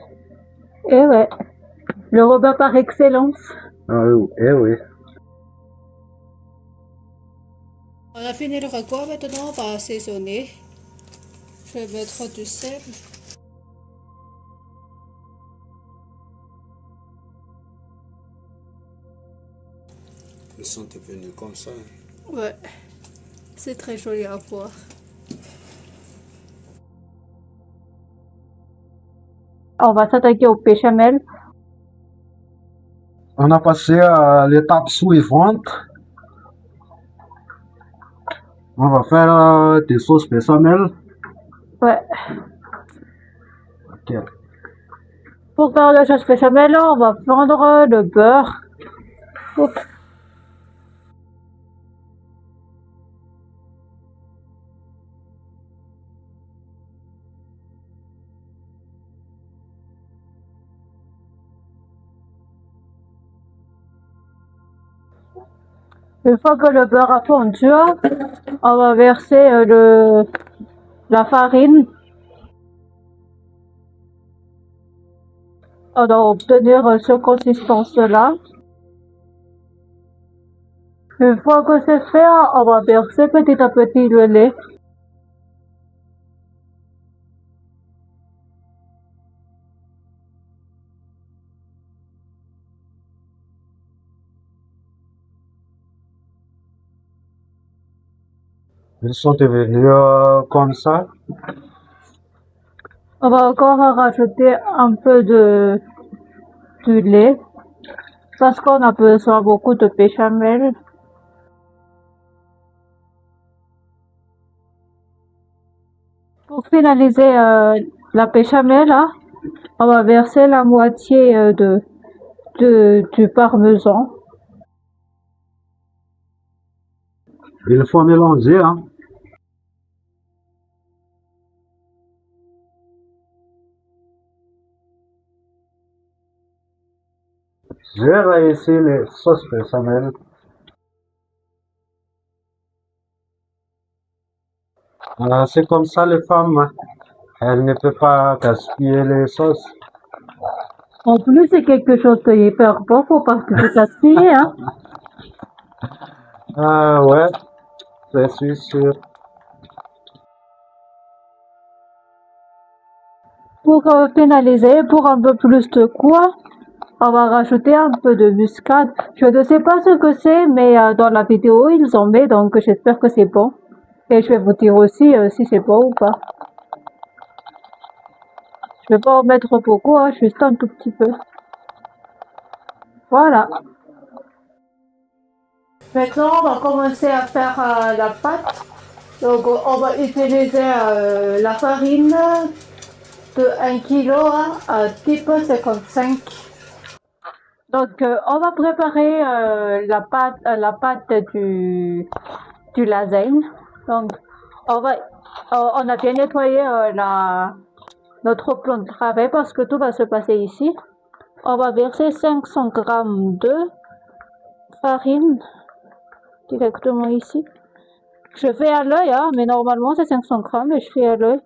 E: Et ouais. Le repas par excellence.
G: Eh oui.
B: On a fini le repas, maintenant on va assaisonner. Je vais mettre du sel.
D: Ils sont devenus comme ça.
B: Ouais, c'est très joli à voir.
E: On va s'attaquer au béchamel.
G: On a passé à l'étape suivante. On va faire des sauces béchamel.
E: Ouais.
G: Ok.
E: Pour faire la sauce béchamel, on va prendre le beurre. Oups. Une fois que le beurre a fondu, on va verser la farine. On va obtenir cette consistance-là. Une fois que c'est fait, on va verser petit à petit le lait.
G: Ils sont devenus comme ça.
E: On va encore rajouter un peu du lait parce qu'on a besoin beaucoup de béchamel. Pour finaliser la béchamel, là, on va verser la moitié du parmesan.
G: Il faut mélanger, hein. J'ai réussi les sauces béchamel. C'est comme ça les femmes, hein. Elles ne peuvent pas gaspiller les sauces.
E: En plus, c'est quelque chose de hyper bon, faut pas tout gaspiller, hein.
G: Ah ouais, je suis sûr.
E: Pour finaliser, pour un peu plus de goût, on va rajouter un peu de muscade. Je ne sais pas ce que c'est, mais dans la vidéo, ils en mettent, donc j'espère que c'est bon. Et je vais vous dire aussi si c'est bon ou pas. Je vais pas en mettre beaucoup, hein, juste un tout petit peu. Voilà. Maintenant, on va commencer à faire la pâte. Donc, on va utiliser la farine de 1 kg à type 55. Donc, on va préparer la pâte du lasagne. Donc, on a bien nettoyé notre plan de travail parce que tout va se passer ici. On va verser 500 g de farine directement ici. Je fais à l'œil, hein, mais normalement c'est 500 g, mais je fais à l'œil.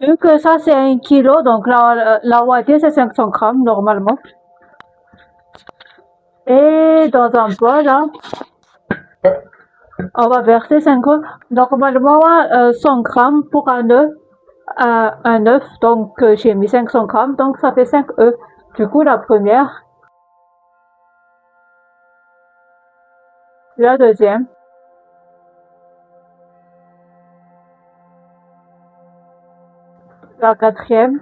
E: Vu que ça c'est 1 kg, donc la moitié c'est 500 g normalement. Et dans un bol, là, on va verser 5 œufs. Normalement 100 g pour un œuf, donc j'ai mis 500 g, donc ça fait 5 œufs. Du coup la première, la deuxième, la quatrième,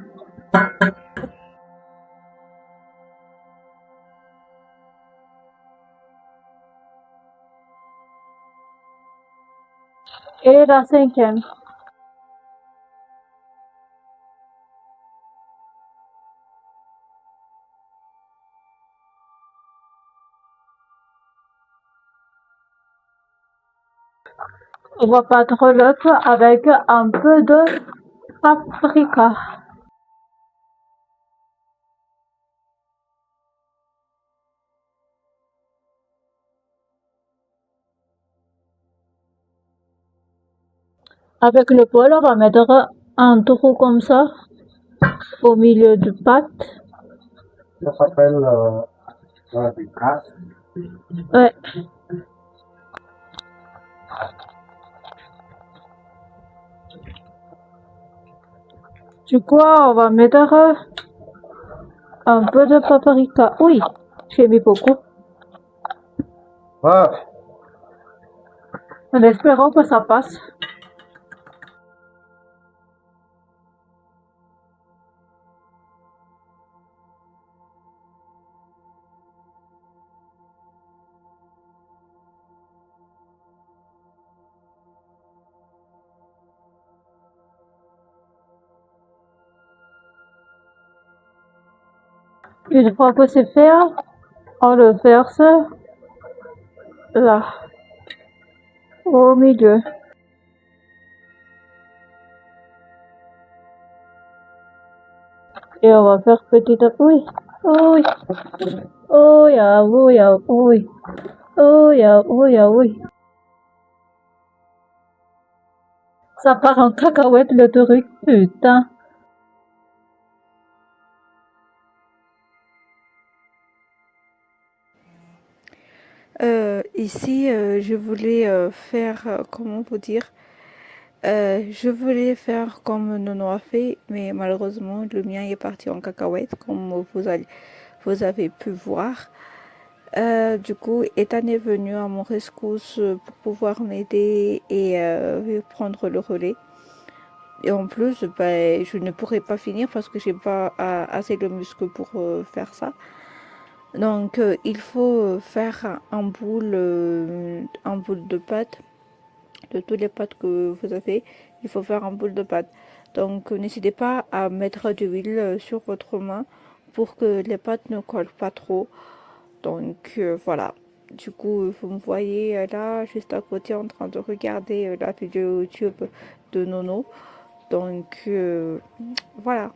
E: et la cinquième. On va battre l'œuf avec un peu de paprika. Avec le bol, on va mettre un trou comme ça au milieu du pâte.
G: Ça s'appelle du casse.
E: Ouais. Du coup, on va mettre un peu de paprika. Oui, j'ai mis beaucoup.
G: Ah,
E: En espérant que ça passe. Une fois que c'est fait, on le verse là, au milieu. Et on va faire petit à petit. Oui. Oh ya, oui, ya, oui. Oh ya, oui, ya, oui. Ça part en cacahuète le truc, putain.
B: Ici, je voulais faire, comment vous dire, je voulais faire comme Nono a fait, mais malheureusement, le mien est parti en cacahuète, comme vous avez pu voir. Du coup, Ethan est venu à mon rescousse pour pouvoir m'aider et prendre le relais. Et en plus, ben, je ne pourrais pas finir parce que j'ai pas assez de muscles pour faire ça. Donc, il faut faire un boule de pâte. De toutes les pâtes que vous avez, il faut faire un boule de pâte. Donc, n'hésitez pas à mettre de l'huile sur votre main pour que les pâtes ne collent pas trop. Donc, voilà. Du coup, vous me voyez là, juste à côté, en train de regarder la vidéo YouTube de Nono. Donc, voilà.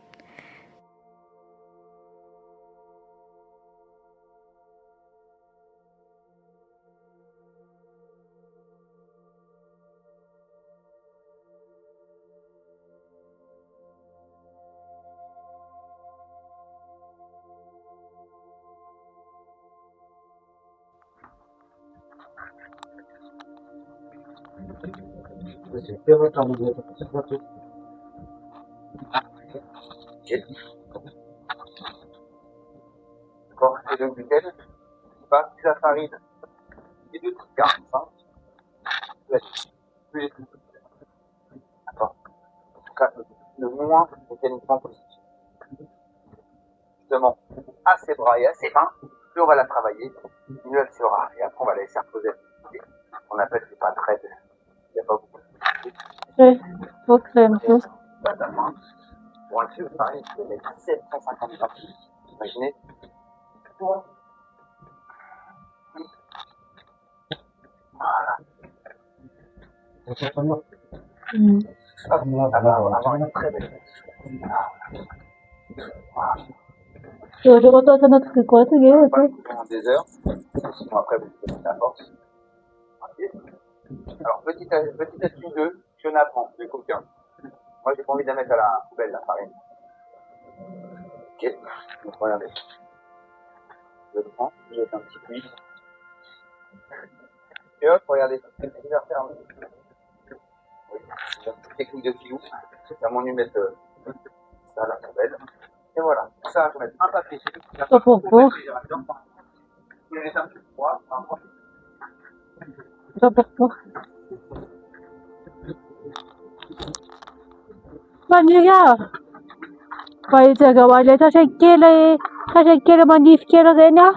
H: D'accord, et le gluten, pas la farine, et de garde, ça, plus d'accord. En tout cas, le moins mécaniquement possible. Justement, assez bras et assez fin, plus on va la travailler, mieux elle sera. Et après, on va la laisser reposer. On appelle c'est pas très, il n'y a pas beaucoup.
E: Faut crème.
H: Pour un tube, pareil, je vais mettre 750 grammes. Imaginez. Voilà. Avoir une très belle.
E: Je retourne à notre frigo, tu veux,
H: Pendant des heures, sinon après vous faites la force. Alors petit astuce de Jonathan, de coquin. Moi j'ai pas envie de la mettre à la poubelle la farine. Ok, donc regardez. Je le prends, je jette un petit peu. Et hop, regardez, je vais refaire oui, c'est une petite technique de filou. J'ai vraiment dû mettre ça à la poubelle. Et voilà, ça je vais mettre un papier.
E: Pas pourquoi.
H: Je vais mettre un petit peu froid.
E: Pas pourquoi. Vanilla. Paisaga wale ta kele manif kele renya.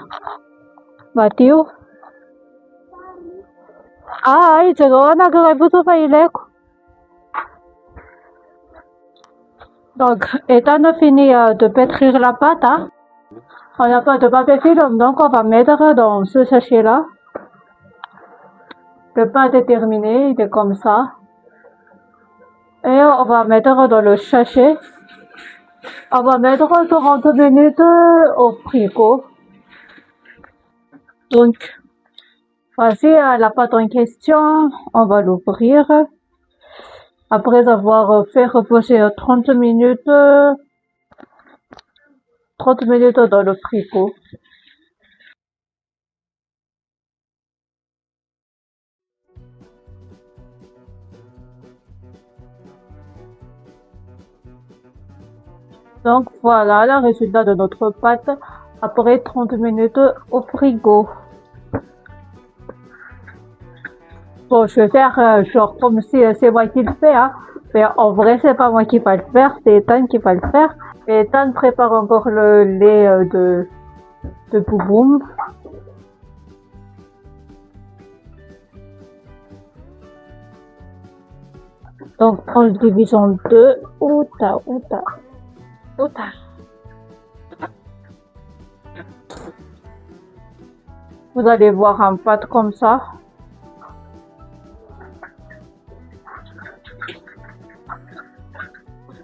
E: Matio. Ah, itu gona que butuh faileko. Donc, étant fini de pétrir la pâte, hein, on n'a pas de papier film, donc on va mettre dans ce sachet-là. Le pâte est terminé, il est comme ça. Et on va mettre dans le sachet. On va mettre 30 minutes au frigo. Donc, voici la pâte en question. On va l'ouvrir. Après avoir fait reposer 30 minutes dans le frigo. Donc voilà le résultat de notre pâte après 30 minutes au frigo. Bon, je vais faire genre comme si c'est moi qui le fais, hein. Mais en vrai, c'est pas moi qui va le faire, c'est Ethan qui va le faire. Et Ethan prépare encore le lait de Bouboum. Donc, on le divise en deux. Outa. Vous allez voir un pâte comme ça.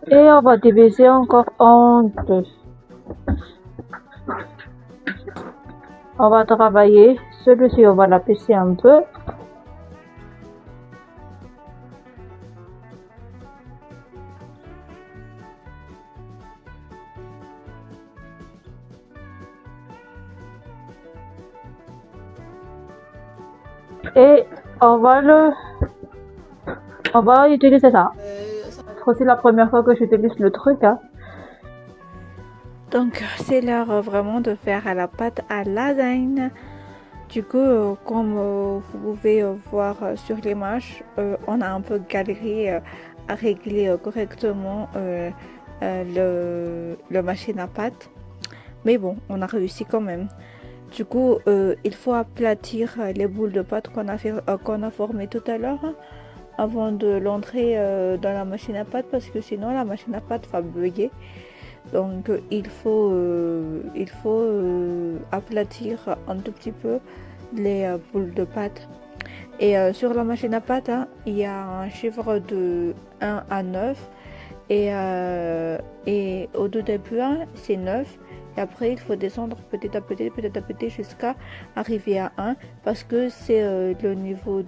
E: Et on va diviser encore en deux. On va travailler. Celui-ci, on va la pisser un peu. Et on va utiliser ça. C'est la première fois que j'utilise le truc, hein.
B: Donc, c'est l'heure vraiment de faire la pâte à lasagne. Du coup, comme vous pouvez voir sur l'image, on a un peu galéré à régler correctement le machine à pâte. Mais bon, on a réussi quand même. Du coup, il faut aplatir les boules de pâte qu'on a formées tout à l'heure hein, avant de l'entrer dans la machine à pâte parce que sinon la machine à pâte va bugger. Donc il faut aplatir un tout petit peu les boules de pâte. Et sur la machine à pâte, hein, il y a un chiffre de 1 à 9 et au tout début, hein, c'est 9. Et après, il faut descendre petit à petit jusqu'à arriver à 1 parce que c'est le niveau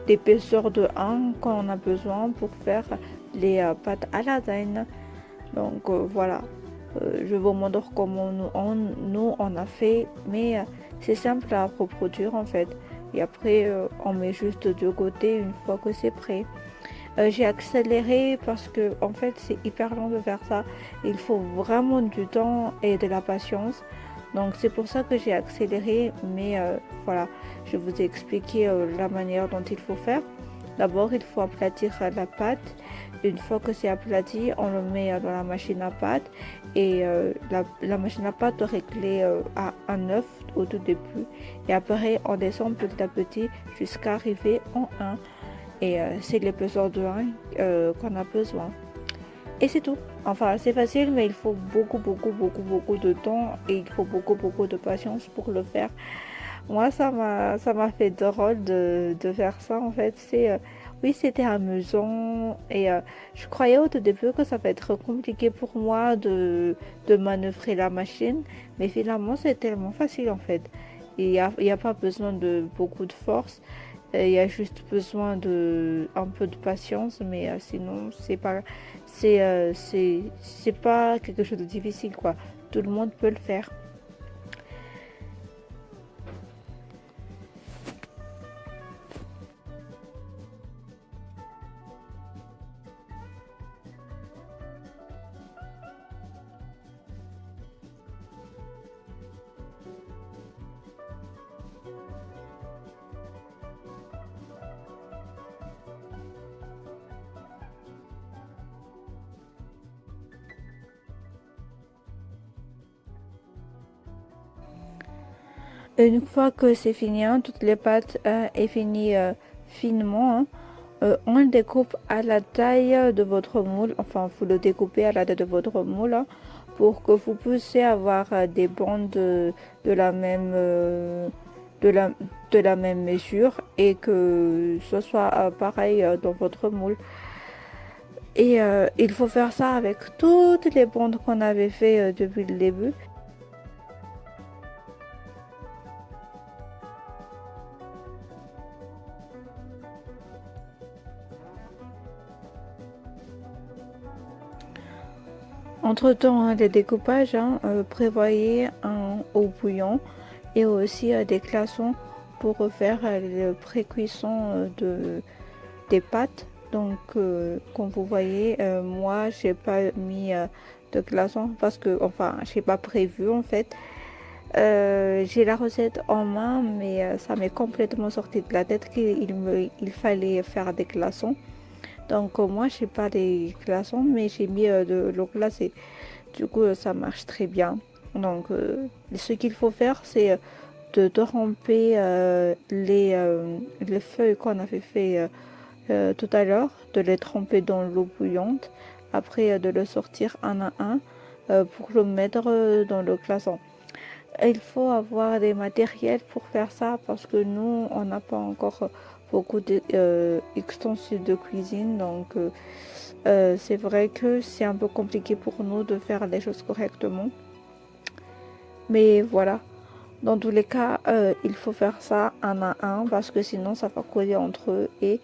B: d'épaisseur de 1 qu'on a besoin pour faire les pâtes à lasagne. Donc voilà, je vous montre comment nous on a fait, mais c'est simple à reproduire en fait. Et après, on met juste de côté une fois que c'est prêt. J'ai accéléré parce que en fait c'est hyper long de faire ça. Il faut vraiment du temps et de la patience. Donc c'est pour ça que j'ai accéléré. Mais voilà, je vous ai expliqué la manière dont il faut faire. D'abord il faut aplatir la pâte. Une fois que c'est aplati, on le met dans la machine à pâte. Et la machine à pâte réglée à 9 au tout début. Et après on descend petit à petit jusqu'à arriver en 1. Et c'est l'épaisseur de 1 qu'on a besoin. Et c'est tout. Enfin, c'est facile, mais il faut beaucoup de temps et il faut beaucoup de patience pour le faire. Moi, ça m'a fait drôle de faire ça. En fait, oui, c'était amusant et je croyais au tout début que ça va être compliqué pour moi de manœuvrer la machine, mais finalement, c'est tellement facile en fait. Il y a pas besoin de beaucoup de force. Il y a juste besoin de un peu de patience, mais sinon c'est pas quelque chose de difficile quoi. Tout le monde peut le faire. Une fois que c'est fini, hein, toutes les pâtes est fini finement, hein, on le découpe à la taille de votre moule. Enfin, vous le découpez à la taille de votre moule hein, pour que vous puissiez avoir des bandes de la même mesure et que ce soit pareil dans votre moule. Et il faut faire ça avec toutes les bandes qu'on avait fait depuis le début. Entre-temps, hein, les découpages, hein, prévoyez un eau bouillon et aussi des glaçons pour faire le pré-cuisson des pâtes. Donc, comme vous voyez, moi, j'ai pas mis de glaçons parce que, enfin, j'ai pas prévu en fait. J'ai la recette en main, mais ça m'est complètement sorti de la tête qu'il fallait faire des glaçons. Donc moi j'ai pas des glaçons mais j'ai mis de l'eau glacée. Du coup ça marche très bien. Donc ce qu'il faut faire c'est de tremper les feuilles qu'on avait fait tout à l'heure, de les tremper dans l'eau bouillante. Après de le sortir un à un pour le mettre dans le glaçon. Il faut avoir des matériels pour faire ça parce que nous on n'a pas encore beaucoup d'extensions de cuisine, donc c'est vrai que c'est un peu compliqué pour nous de faire les choses correctement. Mais voilà, dans tous les cas, il faut faire ça un à un parce que sinon ça va coller entre eux et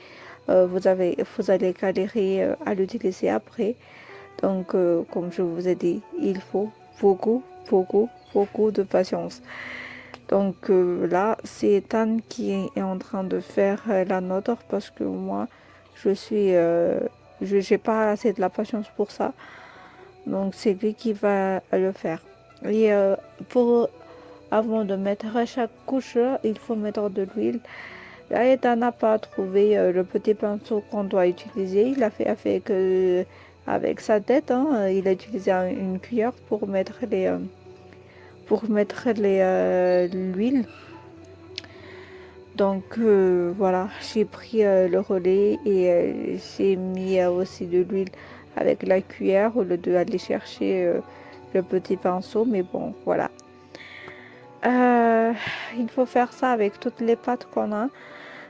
B: vous allez galérer à l'utiliser après. Donc, comme je vous ai dit, il faut beaucoup de patience. Donc là, c'est Anne qui est en train de faire la nôtre parce que moi, j'ai pas assez de la patience pour ça. Donc c'est lui qui va le faire. Et avant de mettre chaque couche, il faut mettre de l'huile. Là, n'a pas trouvé le petit pinceau qu'on doit utiliser. Il a fait avec sa tête. Hein. Il a utilisé une cuillère pour mettre l'huile. Donc voilà, j'ai pris le relais et j'ai mis aussi de l'huile avec la cuillère au lieu d'aller chercher le petit pinceau. Mais bon, voilà. Il faut faire ça avec toutes les pâtes qu'on a.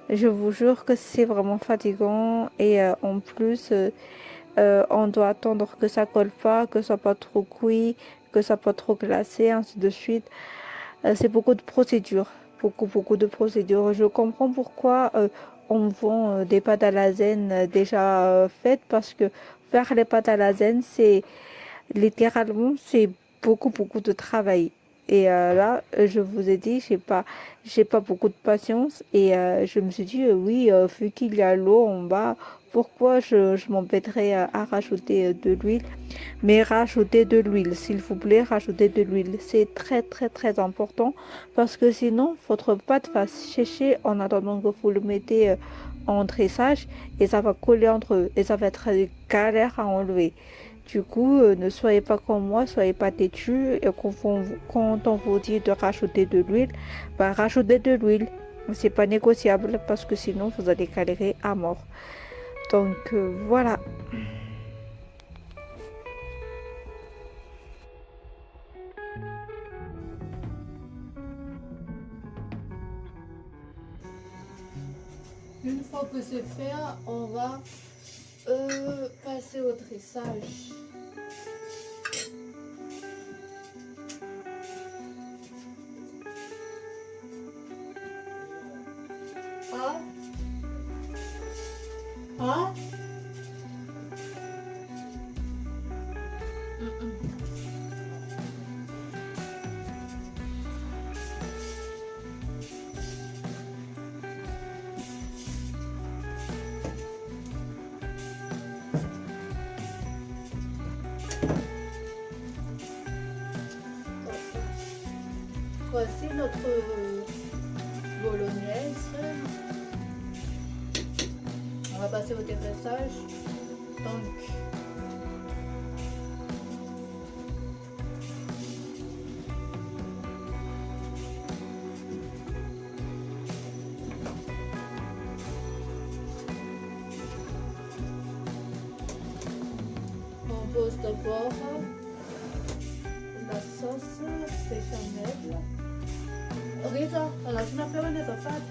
B: Je vous jure que c'est vraiment fatigant et en plus on doit attendre que ça colle pas, que ça soit pas trop cuit, que ça soit pas trop glacé, ainsi de suite. C'est beaucoup de procédures, beaucoup de procédures. Je comprends pourquoi on vend des pâtes à la zen déjà faites, parce que faire les pâtes à la zen, c'est littéralement c'est beaucoup de travail. Et là, je vous ai dit, j'ai pas beaucoup de patience. Et je me suis dit, oui, vu qu'il y a l'eau en bas, pourquoi je m'embêterais à rajouter de l'huile? Mais rajoutez de l'huile, s'il vous plaît, rajoutez de l'huile. C'est très important parce que sinon, votre pâte va sécher en attendant que vous le mettez en dressage et ça va coller entre eux et ça va être galère à enlever. Du coup, ne soyez pas comme moi, soyez pas têtus. Et quand on vous dit de rajouter de l'huile, bah, rajoutez de l'huile. C'est pas négociable parce que sinon vous allez galérer à mort. Donc voilà.
A: Une fois que c'est fait, on va passer au dressage. Ah. Ah. Voici notre bolognaise. On va passer au dégraissage. Donc, on pose d'abord la sauce béchamel. Rita, alla sina florone safari.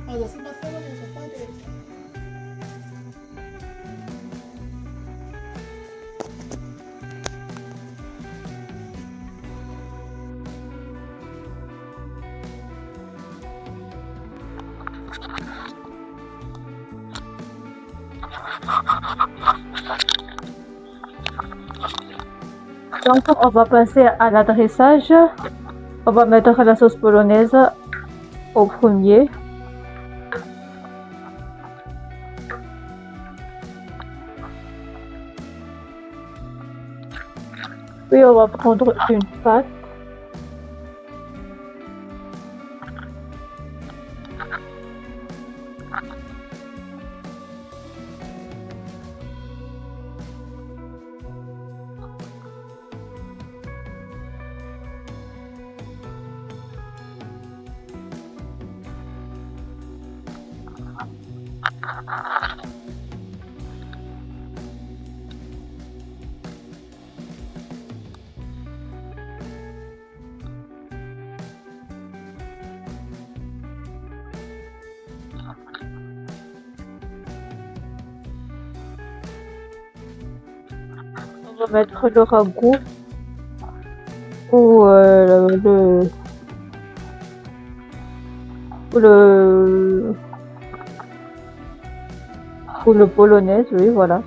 A: Alla sina florone safari.
E: Donc, on va passer à l'adressage. On va mettre la sauce polonaise au premier. Puis, on va prendre une pâte. On va mettre le ragoût ou le polonaise, oui, voilà.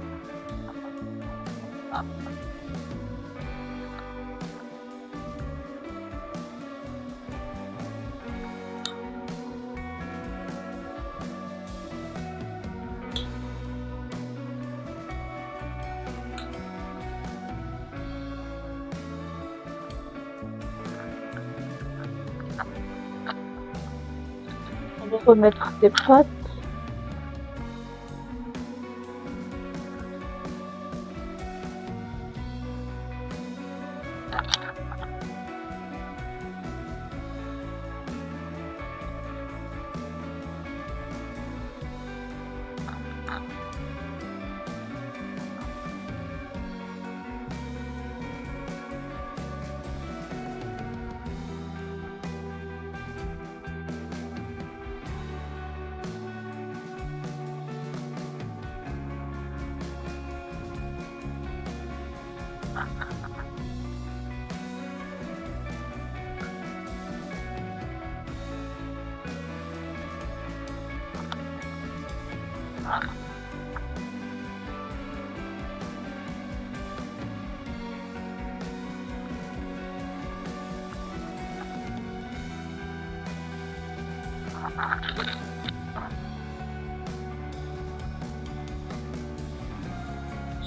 B: Je vais remettre des pâtes.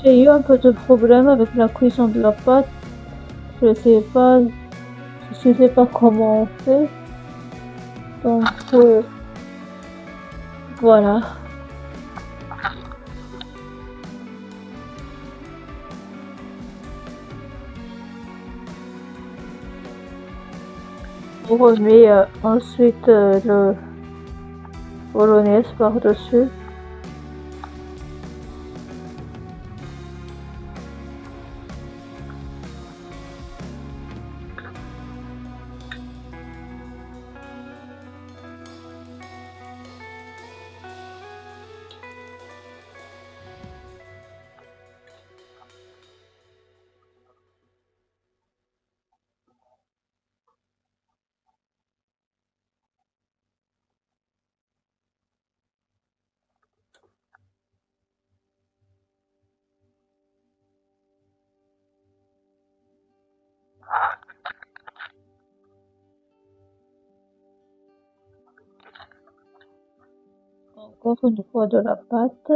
B: J'ai eu un peu de problème avec la cuisson de la pâte. Je sais pas comment on fait. Donc voilà. On remet ensuite le bolognaise par-dessus. Encore une fois de la pâte.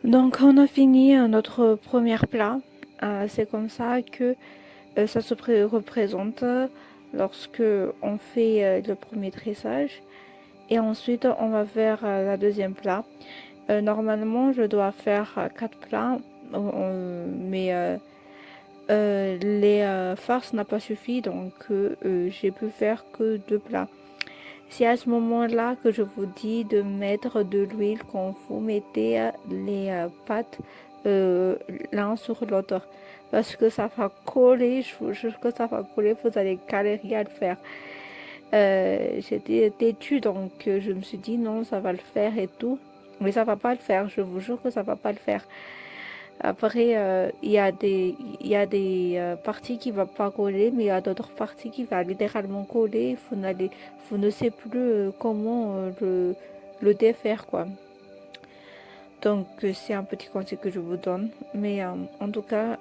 B: Donc on a fini notre premier plat. C'est comme ça que ça se représente lorsque on fait le premier tressage. Et ensuite on va faire la deuxième plat. Normalement je dois faire 4 plats, mais les farces n'a pas suffi, donc j'ai pu faire que 2 plats. C'est à ce moment-là que je vous dis de mettre de l'huile quand vous mettez les pâtes l'un sur l'autre. Parce que ça va coller, je vous jure que ça va coller, vous allez galérer à le faire. j'étais têtue, donc je me suis dit non, ça va le faire et tout. Mais ça va pas le faire, je vous jure que ça va pas le faire. Après, il y a des parties qui ne vont pas coller, mais il y a d'autres parties qui vont littéralement coller. Vous ne savez plus comment le défaire, quoi. Donc, c'est un petit conseil que je vous donne. Mais en tout cas,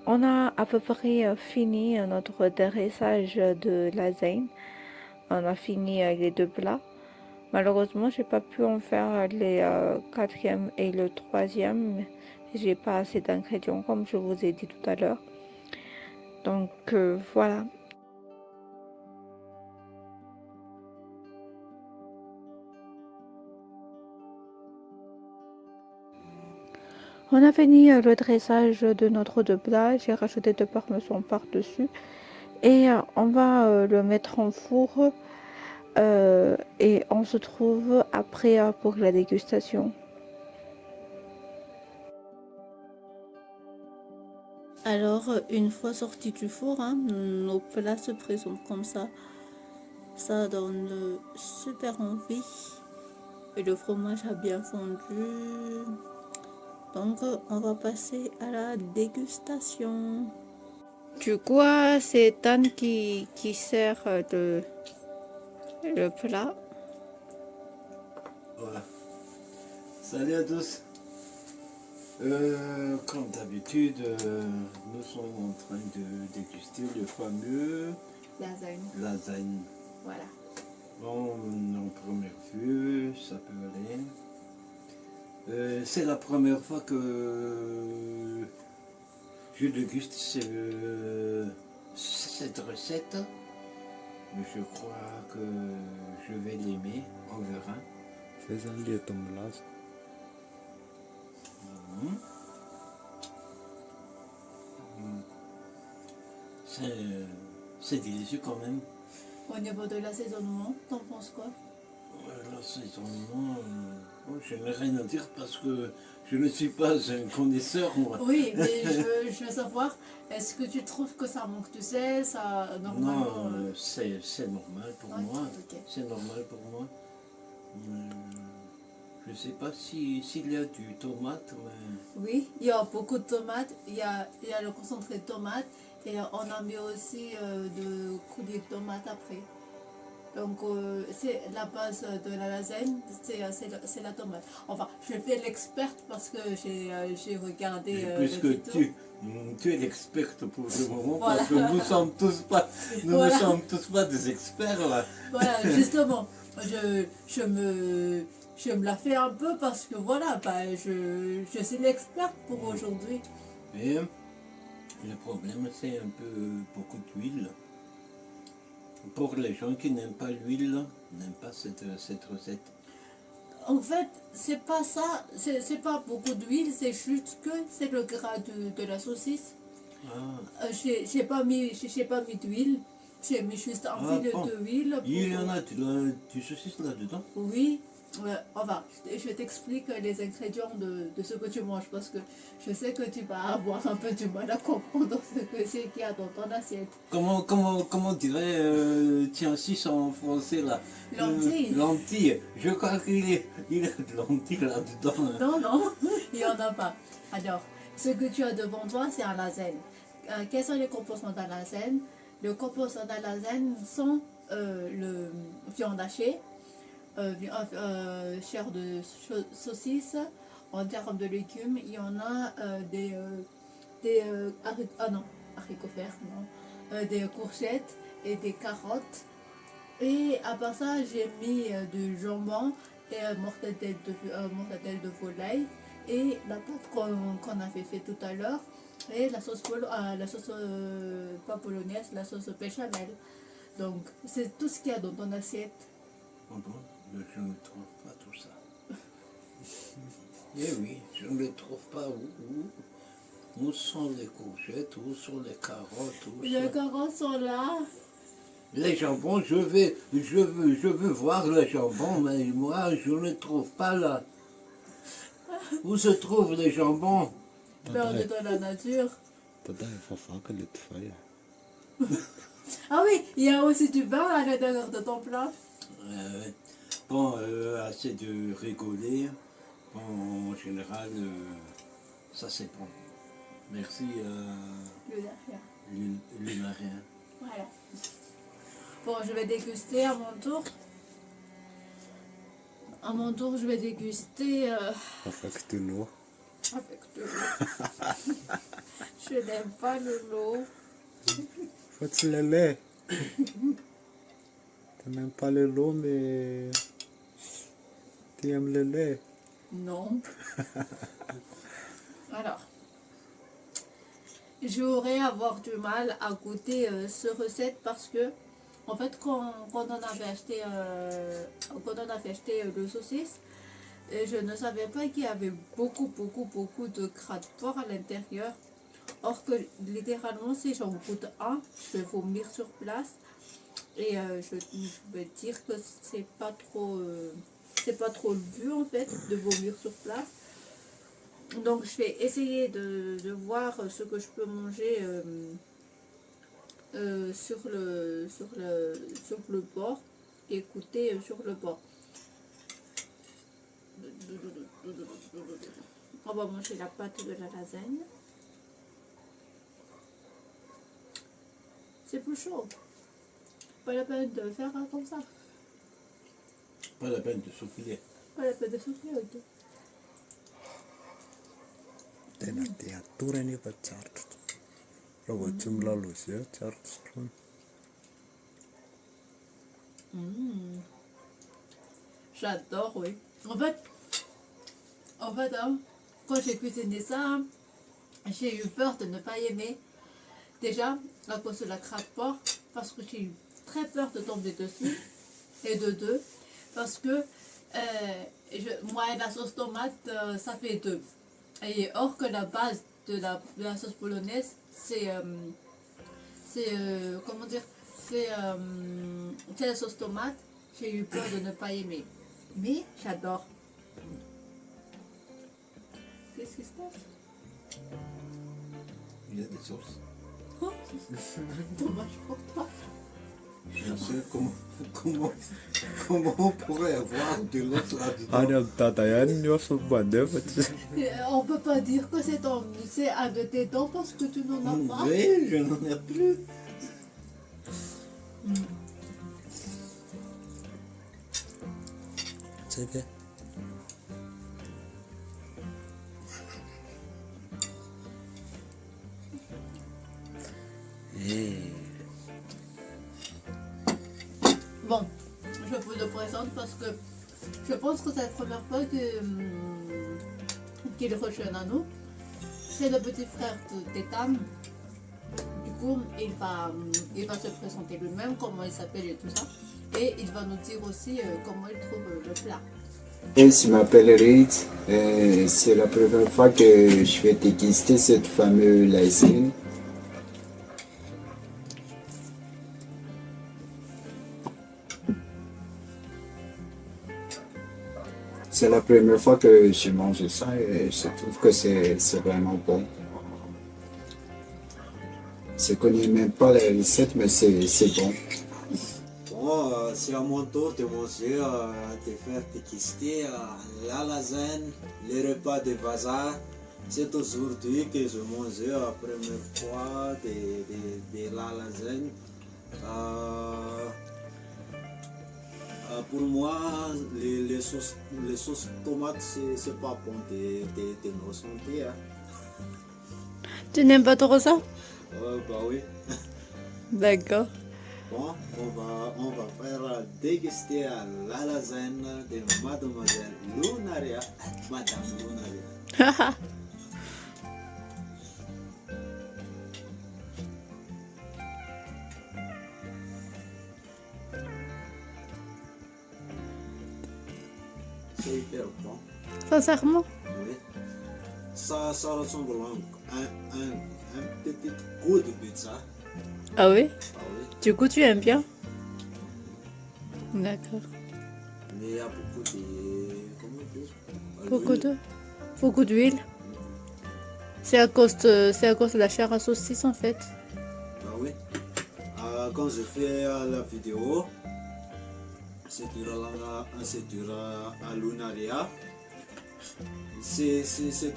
B: on a à peu près fini notre dressage de lasagne. On a fini les 2 plats. Malheureusement, j'ai pas pu en faire les 4e et le 3e. J'ai pas assez d'ingrédients, comme je vous ai dit tout à l'heure. Donc voilà. On a fini le dressage de notre 2 plats. J'ai rajouté 2 parmesans par-dessus. Et on va le mettre en four. Et on se trouve après pour la dégustation. Alors, une fois sorti du four, nos plats se présentent comme ça. Ça donne super envie. Et le fromage a bien fondu. Donc, on va passer à la dégustation. Du coup, c'est Dan qui sert le plat.
D: Voilà. Salut à tous. Comme d'habitude, nous sommes en train de déguster le fameux lasagne.
B: Voilà.
D: Bon, en première vue, ça peut aller. C'est la première fois que je déguste cette recette. Je crois que je vais l'aimer, on verra.
G: C'est ça, il est tombé là.
D: C'est délicieux quand même.
B: Au niveau de l'assaisonnement, t'en penses quoi?
D: L'assaisonnement, je n'ai rien à dire parce que je ne suis pas un connaisseur, moi.
A: Oui, mais je veux savoir, est-ce que tu trouves que ça manque de sel, ça normalement
D: Non, c'est normal pour moi.
A: Ok.
D: C'est normal pour moi. Je ne sais pas s'il y a du tomate, mais...
A: Oui, il y a beaucoup de tomates, il y a le concentré de tomates et on a mis aussi de coulis de tomates après. Donc c'est la base de la lasagne, c'est la tomate. Enfin, je fais l'experte parce que j'ai regardé
D: Puisque
A: le tuto.
D: tu es l'experte pour le moment,
A: Voilà.
D: parce que nous ne sommes tous pas des experts là.
A: Voilà, justement, je me la fais un peu parce que voilà, je suis l'experte pour aujourd'hui.
D: Mais le problème, c'est un peu beaucoup d'huile. Pour les gens qui n'aiment pas l'huile, n'aiment pas cette recette.
A: En fait, c'est pas ça, c'est pas beaucoup d'huile, c'est juste que c'est le gras de la saucisse.
D: Ah,
A: J'ai pas mis d'huile, j'ai mis juste un filet
D: bon.
A: d'huile.
D: Il y en a du saucisse là-dedans?
A: Oui, enfin, je t'explique les ingrédients de ce que tu manges parce que je sais que tu vas avoir un peu du mal à comprendre ce que c'est qu'il y a dans ton assiette.
D: Comment dirait tiens, si c'est en français là?
A: Lentilles.
D: Lentilles. Je crois qu'il y a de lentilles là-dedans.
A: Non, non, il n'y en a pas. Alors, ce que tu as devant toi, c'est un lasagne. Quels sont les composants d'un lasagne? Les composants d'un lasagne sont le viande hachée, chair de saucisse. En termes de légumes, il y en a haricots verts, non, des courgettes et des carottes. Et à part ça, j'ai mis du jambon et mortadelle de volaille et la pâte qu'on avait fait tout à l'heure et la sauce pas bolognaise, la sauce béchamel. Donc c'est tout ce qu'il y a dans ton assiette.
D: Oh bon, mais je ne trouve pas tout ça. Eh oui, je ne le trouve pas où sont les courgettes, où sont les carottes,
A: Les carottes sont là.
D: Les jambons, je veux voir les jambons, mais moi je ne trouve pas là. Où se trouvent les jambons?
A: Peur de la nature.
G: Tata, il faut faire que le feuille.
A: Ah oui, il y a aussi du vin à l'intérieur de ton plat.
D: Bon, assez de rigoler. Bon, en général, ça c'est bon. Merci Lunarien.
A: Voilà. Bon, je vais déguster à mon tour. À mon tour, je vais déguster
D: Avec de l'eau.
A: avec de l'eau. Je n'aime pas l'eau.
D: Faut le lait. Tu n'aimes pas le lait, mais tu aimes le lait.
A: Non. Alors, j'aurais avoir du mal à goûter cette recette parce que, en fait, quand on avait acheté, le saucisse, je ne savais pas qu'il y avait beaucoup de gras de porc à l'intérieur. Or que littéralement, si j'en goûte un, je vais vomir sur place. Et je vais dire que c'est pas trop le but en fait de vomir sur place. Donc je vais essayer de voir ce que je peux manger sur le bord et écouter sur le bord. On va manger la pâte de la lasagne. C'est plus chaud. Pas la peine de faire comme ça.
D: Pas la peine de souffler.
A: Pas la peine de souffler, ok.
D: Tenate aturani pa charge. Robo chumla lucia charge.
A: J'adore, oui. En fait, hein, quand j'ai cuisiné ça, j'ai eu peur de ne pas aimer. Déjà, à cause de la craque porc, parce que j'ai eu très peur de tomber dessus. Et de deux, parce que moi et la sauce tomate, ça fait deux. Et or que la base de la sauce polonaise, c'est comment dire, c'est la sauce tomate. J'ai eu peur de ne pas aimer. Mais j'adore. Qu'est-ce qui se passe?
D: Il y a des sauces.
A: Oh, dommage pour toi.
D: Je sais comment on pourrait avoir de l'autre là-dedans.
A: On peut pas dire que c'est un de tes dents parce que tu n'en as pas.
D: Oui, je n'en ai plus. C'est bien.
A: Bon, je vous le présente parce que je pense que c'est la première fois qu'il rejoint à nous. C'est le petit frère d'Ethan. Du coup, il va se présenter lui-même, comment il s'appelle et tout ça. Et il va nous dire aussi comment il trouve le plat.
I: Je m'appelle Reid. C'est la première fois que je vais déguster cette fameuse lasagne. C'est la première fois que je mange ça et je trouve que c'est vraiment bon. Je ne connais même pas la recette, mais c'est bon.
J: Bon, c'est à mon tour de manger, de faire déguster la lasagne, les repas de bazar. C'est aujourd'hui que je mange la première fois de la lasagne. Pour moi, les sauces tomates, c'est pas bon de nos santé. Hein.
B: Tu n'aimes pas trop ça?
J: Bah oui.
B: D'accord.
J: Bon, on va faire déguster la lasagne de Mademoiselle Lunaria. Madame Lunaria. C'est hyper bon.
B: Sincèrement?
J: Oui. Ça ressemble à un petit goût de pizza.
B: Ah oui?
J: Ah oui.
B: Du coup, tu aimes bien? D'accord.
J: Mais il y a beaucoup de... Comment dire?
B: Beaucoup d'huile. C'est à cause de la chair à saucisse en fait.
J: Ah oui. quand je fais la vidéo, c'est sur Lunaria. C'est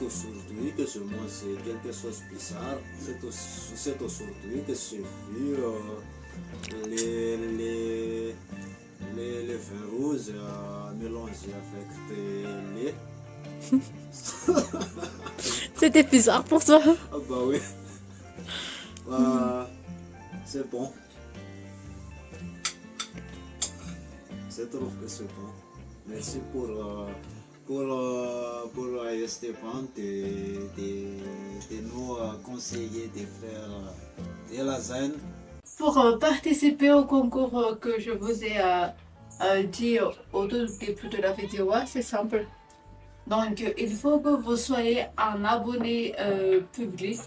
J: aujourd'hui que je mange quelque chose de bizarre. C'est aujourd'hui que j'ai vu les vins rouges mélangés avec des lait.
B: C'était bizarre pour toi.
J: Ah bah oui. C'est bon. Je trouve que c'est bon. Merci pour Stéphane de nous conseiller de faire des lasagnes.
A: Pour participer au concours que je vous ai dit au tout début de la vidéo, c'est simple. Donc, il faut que vous soyez un abonné public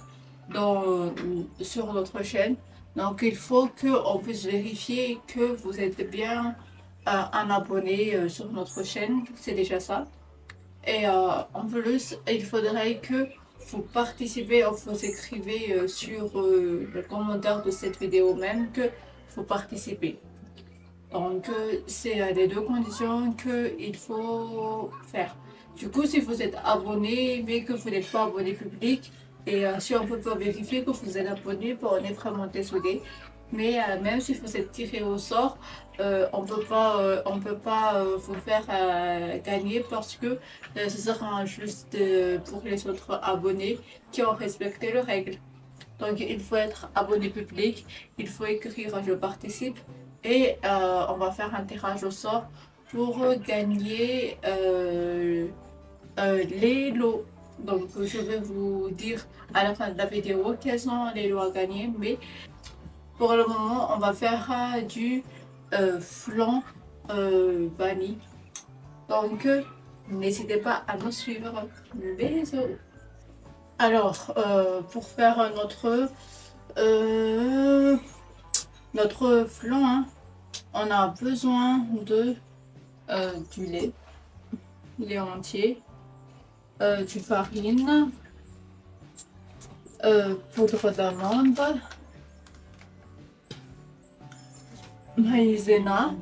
A: sur notre chaîne. Donc, il faut qu'on puisse vérifier que vous êtes bien un abonné sur notre chaîne. C'est déjà ça. Et en plus, il faudrait que vous participez, vous écrivez sur le commentaire de cette vidéo même que vous participez. Donc, c'est les deux conditions qu'il faut faire. Du coup, si vous êtes abonné, mais que vous n'êtes pas abonné public, et si on peut pas vérifier que vous êtes abonné, on est vraiment désolé. Mais même si vous êtes tiré au sort, on peut pas vous faire gagner parce que ce sera juste pour les autres abonnés qui ont respecté les règles. Donc, il faut être abonné public, il faut écrire je participe et on va faire un tirage au sort pour gagner les lots. Donc, je vais vous dire à la fin de la vidéo quels sont les lots à gagner, mais pour le moment, on va faire du flan vanille. Donc, n'hésitez pas à nous suivre. Bisous. Alors, pour faire notre flan, hein, on a besoin de du lait entier, du farine, poudre d'amande, maïzena,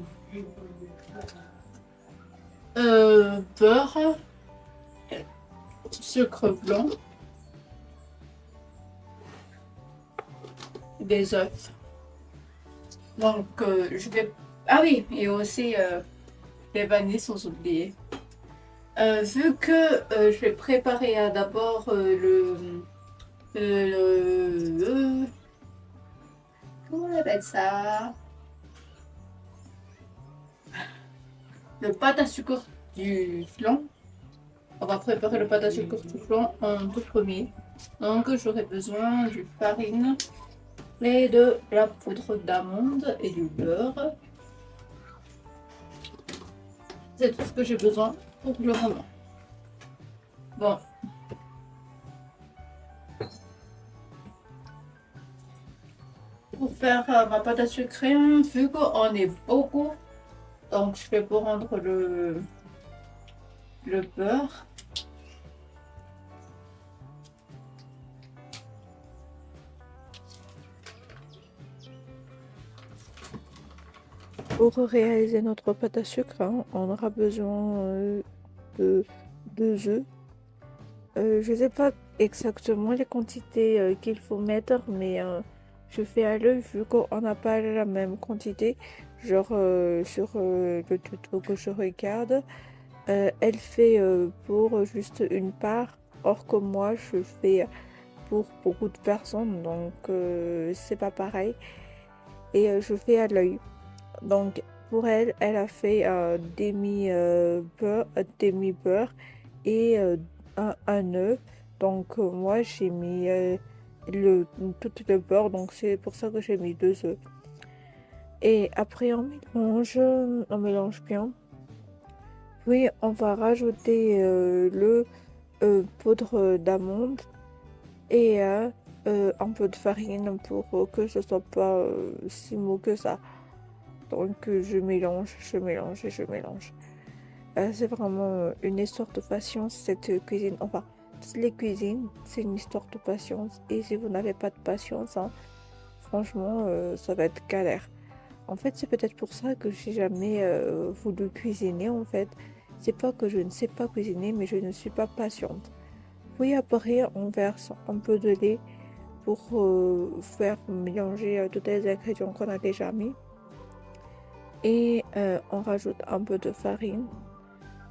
A: beurre, sucre blanc, des œufs. Donc je vais... Ah oui, et aussi les vanilles sans oublier. Vu que je vais préparer d'abord comment on appelle ça? Le pâte à sucre du flan. On va préparer le pâte à sucre du flan en tout premier. Donc j'aurai besoin de farine et de la poudre d'amande et du beurre. C'est tout ce que j'ai besoin pour le moment. Bon. Pour faire ma pâte à sucrer, vu qu'on est beaucoup, donc je vais prendre le beurre.
B: Pour réaliser notre pâte à sucre, on aura besoin de 2 œufs. Je ne sais pas exactement les quantités qu'il faut mettre, mais je fais à l'œil vu qu'on n'a pas la même quantité. Genre sur le tuto que je regarde, elle fait pour juste une part, or que moi je fais pour beaucoup de personnes, donc c'est pas pareil. Et je fais à l'œil. Donc pour elle, elle a fait demi-beurre et un œuf. Donc moi j'ai mis tout le beurre, donc c'est pour ça que j'ai mis 2 œufs. Et après on mélange bien. Puis on va rajouter le poudre d'amande et un peu de farine pour que ce soit pas si mou que ça. Donc je mélange et je mélange. C'est vraiment une histoire de patience cette cuisine. Enfin, toutes les cuisines, c'est une histoire de patience. Et si vous n'avez pas de patience, franchement, ça va être galère. En fait, c'est peut-être pour ça que j'ai jamais voulu cuisiner. En fait, c'est pas que je ne sais pas cuisiner, mais je ne suis pas patiente. Puis après, on verse un peu de lait pour faire mélanger tous les ingrédients qu'on a déjà mis. Et on rajoute un peu de farine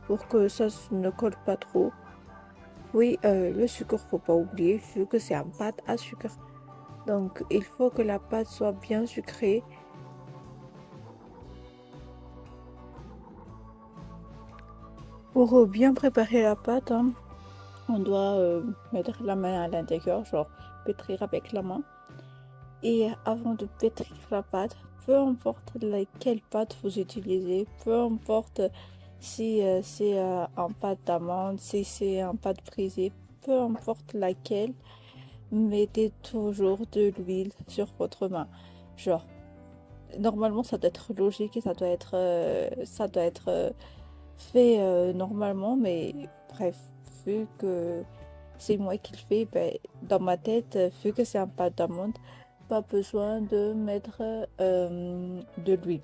B: pour que ça ne colle pas trop. Oui, le sucre, faut pas oublier, vu que c'est une pâte à sucre. Donc, il faut que la pâte soit bien sucrée. Pour bien préparer la pâte, hein, on doit mettre la main à l'intérieur, genre pétrir avec la main. Et avant de pétrir la pâte, peu importe laquelle pâte vous utilisez, peu importe si c'est en pâte d'amande, si c'est en pâte brisée, peu importe laquelle, mettez toujours de l'huile sur votre main. Genre, normalement ça doit être logique et ça doit être fait normalement, mais bref, vu que c'est moi qui le fais, ben, dans ma tête, vu que c'est en pâte d'amande, pas besoin de mettre de l'huile.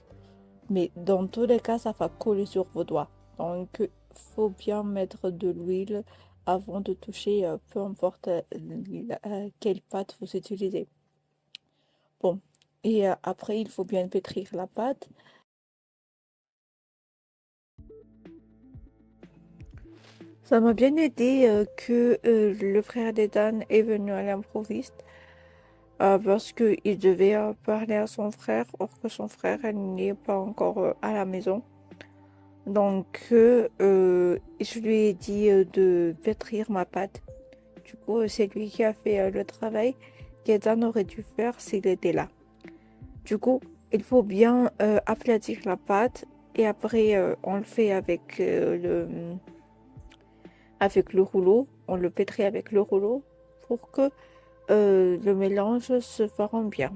B: Mais dans tous les cas, ça va coller sur vos doigts. Donc, faut bien mettre de l'huile avant de toucher, peu importe quelle pâte vous utilisez. Bon, et après, il faut bien pétrir la pâte. Ça m'a bien aidé que le frère d'Ethan est venu à l'improviste. Parce qu'il devait parler à son frère, or que son frère n'est pas encore à la maison. Donc, je lui ai dit de pétrir ma pâte. Du coup, c'est lui qui a fait le travail qu'Ethan aurait dû faire s'il était là. Du coup, il faut bien aplatir la pâte et après, on le fait avec le rouleau. On le pétrit avec le rouleau pour que le mélange se forme bien.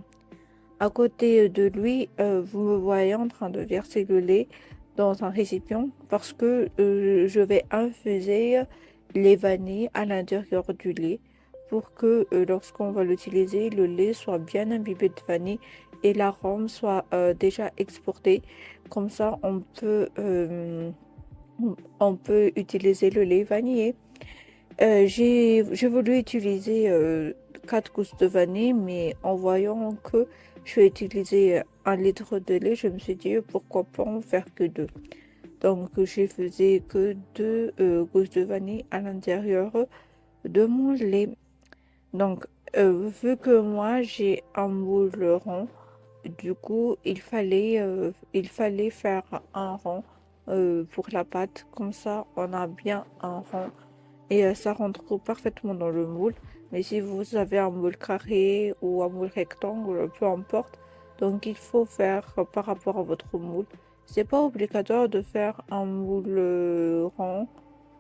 B: À côté de lui, vous me voyez en train de verser le lait dans un récipient parce que je vais infuser les vanilles à l'intérieur du lait pour que lorsqu'on va l'utiliser, le lait soit bien imbibé de vanille et l'arôme soit déjà exporté. Comme ça, on peut utiliser le lait vanillé. J'ai voulu utiliser 4 gousses de vanille, mais en voyant que je vais utiliser 1 litre de lait, je me suis dit pourquoi pas en faire que 2. Donc j'ai faisais que 2 gousses de vanille à l'intérieur de mon lait. Donc vu que moi j'ai un moule rond, du coup il fallait faire un rond pour la pâte, comme ça on a bien un rond. Et ça rentre parfaitement dans le moule. Mais si vous avez un moule carré ou un moule rectangle, peu importe. Donc il faut faire par rapport à votre moule. C'est pas obligatoire de faire un moule rond,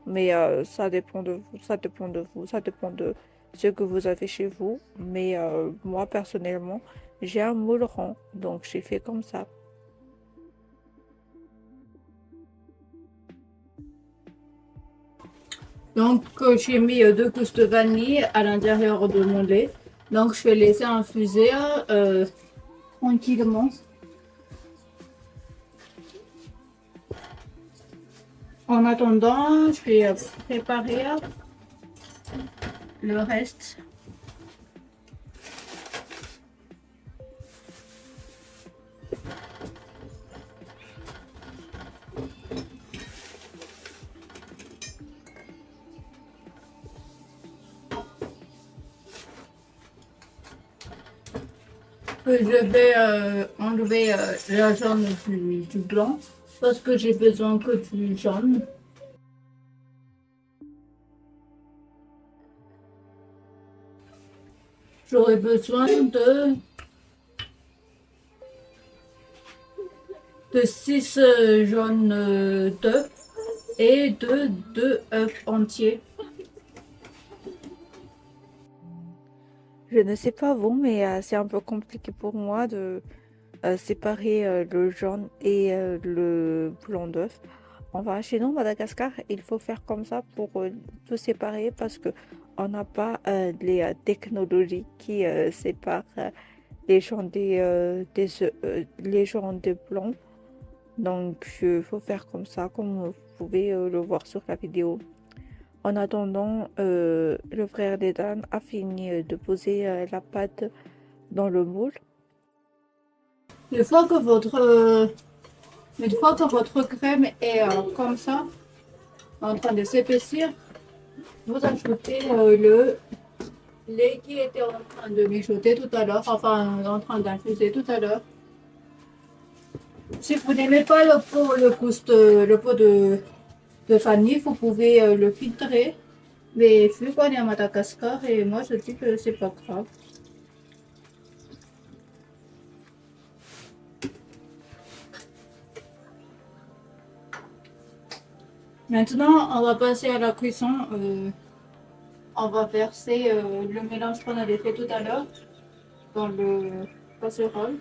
B: mais ça dépend de vous, ça dépend de ce que vous avez chez vous. Mais moi personnellement, j'ai un moule rond, donc j'ai fait comme ça.
A: Donc, j'ai mis 2 gousses de vanille à l'intérieur de mon lait. Donc, je vais laisser infuser tranquillement. En attendant, je vais préparer le reste. Je vais enlever la jaune du blanc parce que j'ai besoin que du jaune. J'aurai besoin de 6 jaunes d'œufs et de 2 œufs entiers.
B: Je ne sais pas vous, mais c'est un peu compliqué pour moi de séparer le jaune et le blanc d'œuf. Enfin, chez nous, Madagascar, il faut faire comme ça pour tout séparer parce que on n'a pas les technologies qui séparent les gens des blancs. Donc il faut faire comme ça, comme vous pouvez le voir sur la vidéo. En attendant, le frère d'Edan a fini de poser la pâte dans le moule.
A: Une fois que votre crème est comme ça, en train de s'épaissir, vous ajoutez le lait qui était en train de mijoter tout à l'heure, enfin en train d'infuser tout à l'heure. Si vous n'aimez pas le pot de vanille, vous pouvez le filtrer. Mais vu qu'on est à Madagascar, et moi je dis que c'est pas grave. Maintenant, on va passer à la cuisson. On va verser le mélange qu'on avait fait tout à l'heure dans le casserole.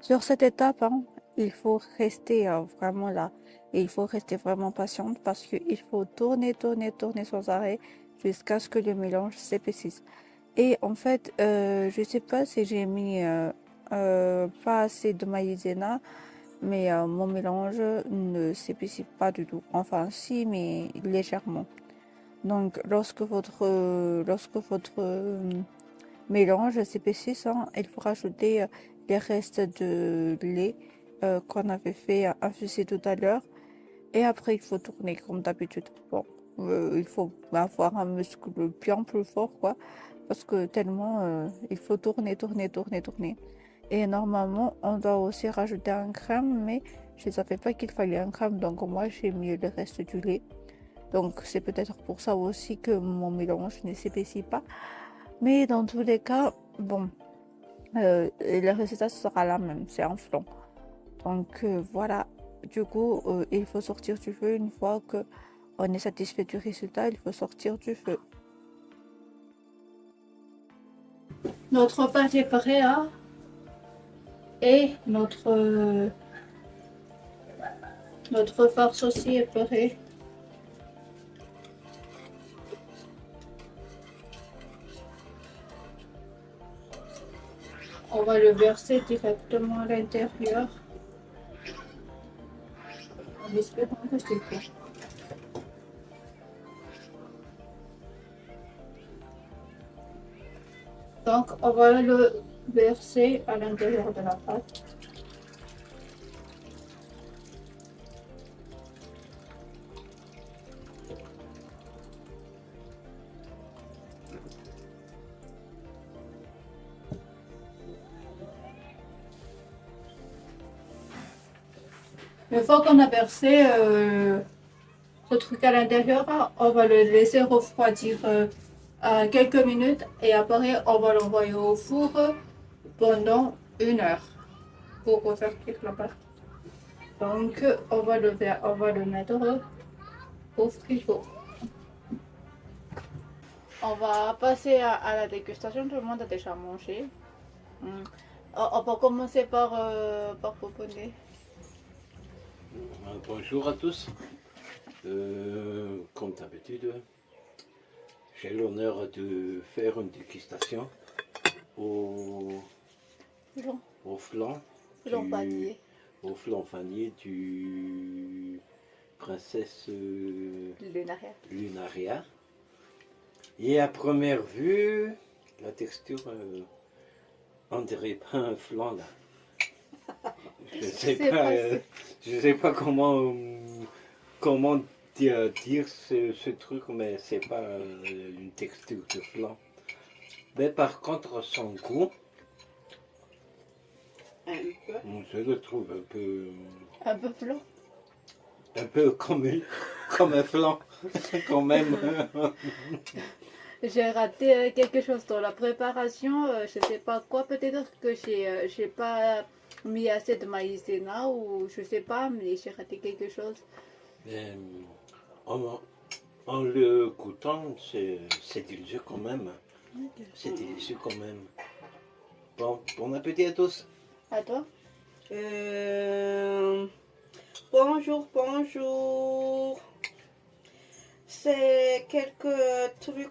B: Sur cette étape, hein, il faut rester vraiment là. Et il faut rester vraiment patiente parce qu'il faut tourner sans arrêt jusqu'à ce que le mélange s'épaississe. Et en fait, je sais pas si j'ai mis pas assez de maïzena, mais mon mélange ne s'épaissit pas du tout. Enfin, si, mais légèrement. Donc, lorsque votre mélange s'épaississe, hein, il faut rajouter les restes de lait qu'on avait fait infuser tout à l'heure. Et après, il faut tourner comme d'habitude. Bon, il faut avoir un muscle bien plus fort, quoi. Parce que tellement, il faut tourner. Et normalement, on doit aussi rajouter un crème, mais je ne savais pas qu'il fallait un crème, donc moi, j'ai mis le reste du lait. Donc, c'est peut-être pour ça aussi que mon mélange ne s'épaissit pas. Mais dans tous les cas, bon, le résultat sera la même, c'est un flan. Donc, voilà. Du coup, il faut sortir du feu une fois qu'on est satisfait du résultat, il faut sortir du feu.
A: Notre pâte est prête hein, et notre farce aussi est prête. On va le verser directement à l'intérieur. En espérant que c'est bon. Donc, on va le verser à l'intérieur de la pâte. Une fois qu'on a versé ce truc à l'intérieur, on va le laisser refroidir quelques minutes et après on va l'envoyer au four pendant 1 heure pour refaire cuire la pâte. Donc on va le mettre au frigo. On va passer à la dégustation, tout le monde a déjà mangé. On va commencer par Poponné.
D: Bonjour à tous. Comme d'habitude, j'ai l'honneur de faire une dégustation au flan vanillé du princesse Lunaria. Et à première vue, la texture, on dirait pas un flan là. Je sais pas comment dire ce truc, mais c'est pas une texture de flan. Mais par contre, son goût, je le trouve un peu
A: flan.
D: Un peu comme un flan, quand même.
A: J'ai raté quelque chose dans la préparation, je sais pas quoi, peut-être que j'ai pas mis assez de maïzena ou je sais pas, mais j'ai raté quelque chose.
D: En le goûtant, c'est délicieux quand même. C'est délicieux quand même. Bon appétit à tous.
A: À toi.
K: Bonjour. c'est quelques trucs.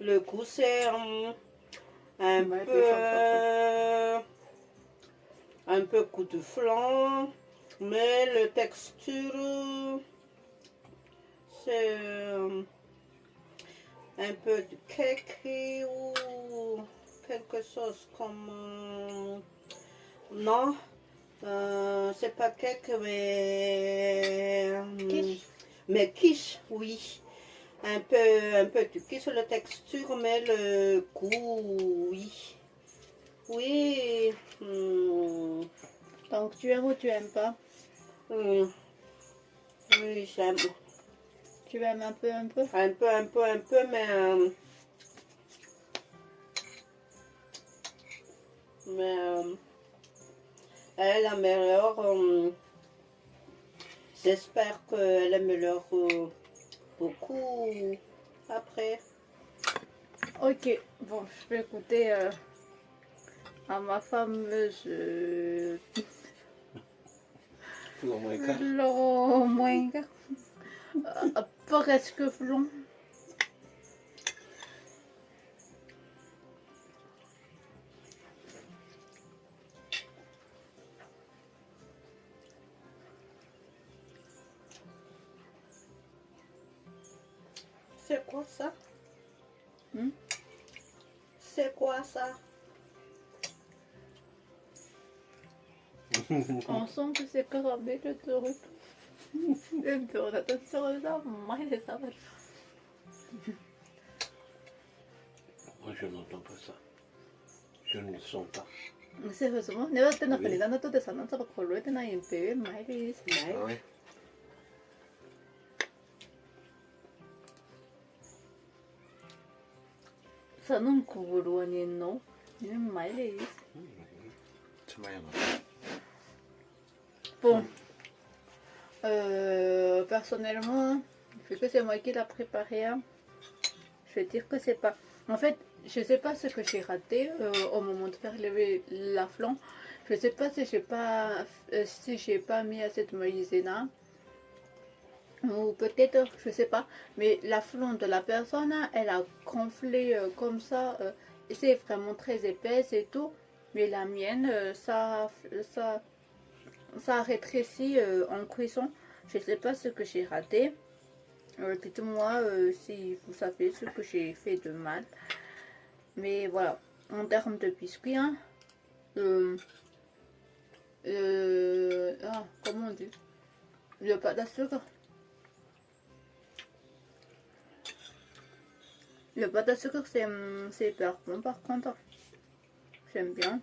K: Le goût c'est un peu coup de flan, mais la texture c'est un peu de cake ou quelque chose comme non, c'est pas cake mais quiche, oui. Un peu de quiche sur la texture, mais le goût, oui. Oui.
A: Donc tu aimes ou tu aimes pas?
K: Oui, j'aime.
A: Tu aimes un peu?
K: Un peu, mais elle améliore. J'espère qu'elle améliore beaucoup après.
A: Ok, bon, je vais écouter à ma fameuse Florenga. Presque flon.
K: C'est quoi ça?
F: C'est quoi ça?
A: On sent que c'est caramel le truc. Entonces, ça, moi, je savais.
D: Moi, je n'entends pas ça. Je ne le sens pas.
A: Sérieusement, 내가 그때 나 그냥 나 또 대사 나 저거 걸로 되나 임페 마이리 스마일.
D: Ah ouais.
A: 저는 구부로 아니노. 이는 마이리. Bon, personnellement, vu que c'est moi qui l'a préparé, hein, je vais dire que c'est pas. En fait, je sais pas ce que j'ai raté au moment de faire la flan. Je sais pas si j'ai pas mis assez de maïzena. Ou peut-être, je sais pas. Mais la flan de la personne, elle a gonflé comme ça. C'est vraiment très épaisse et tout. Mais la mienne, ça a rétréci en cuisson. Je sais pas ce que j'ai raté. Dites-moi si vous savez ce que j'ai fait de mal. Mais voilà, en termes de biscuits, hein, comment on dit? Il n'y a pas d'asucre. Le pâte à sucre, c'est hyper bon par contre. J'aime bien.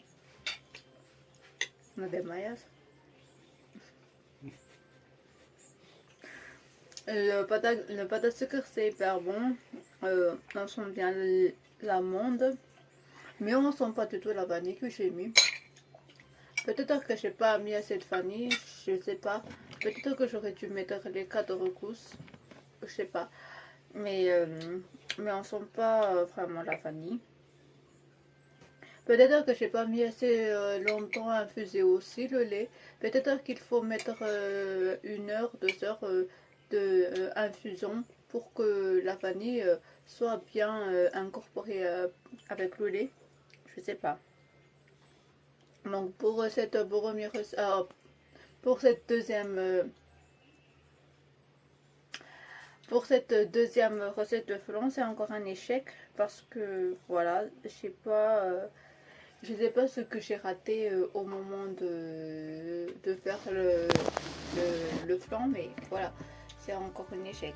A: On a des maillas. Le pâte à sucre, c'est hyper bon. On sent bien l'amande. Mais on sent pas du tout la vanille que j'ai mis. Peut-être que j'ai pas mis assez de vanille. Je sais pas. Peut-être que j'aurais dû mettre les 4 gousses. Je sais pas. Mais on sent pas vraiment la vanille. Peut-être que j'ai pas mis assez longtemps à infuser aussi le lait. Peut-être qu'il faut mettre 1 heure, 2 heures d'infusion pour que la vanille soit bien incorporée avec le lait. Je sais pas. Donc pour cette première pour cette deuxième recette de flan, c'est encore un échec parce que voilà, je sais pas ce que j'ai raté au moment de faire le flan, mais voilà, c'est encore un échec.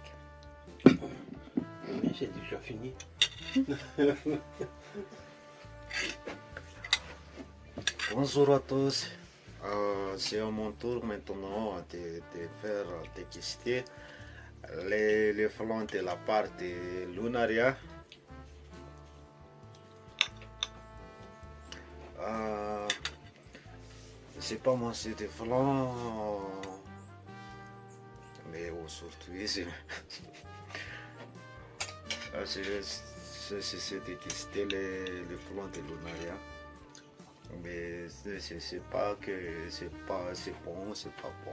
D: Mais c'est déjà fini.
J: Bonjour à tous. C'est à mon tour maintenant de faire déguster les flancs de la part de Lunaria. J'ai pas mangé de flancs, mais aujourd'hui j'ai dégusté les flancs de Lunaria.
D: Mais c'est pas que c'est bon, c'est pas bon.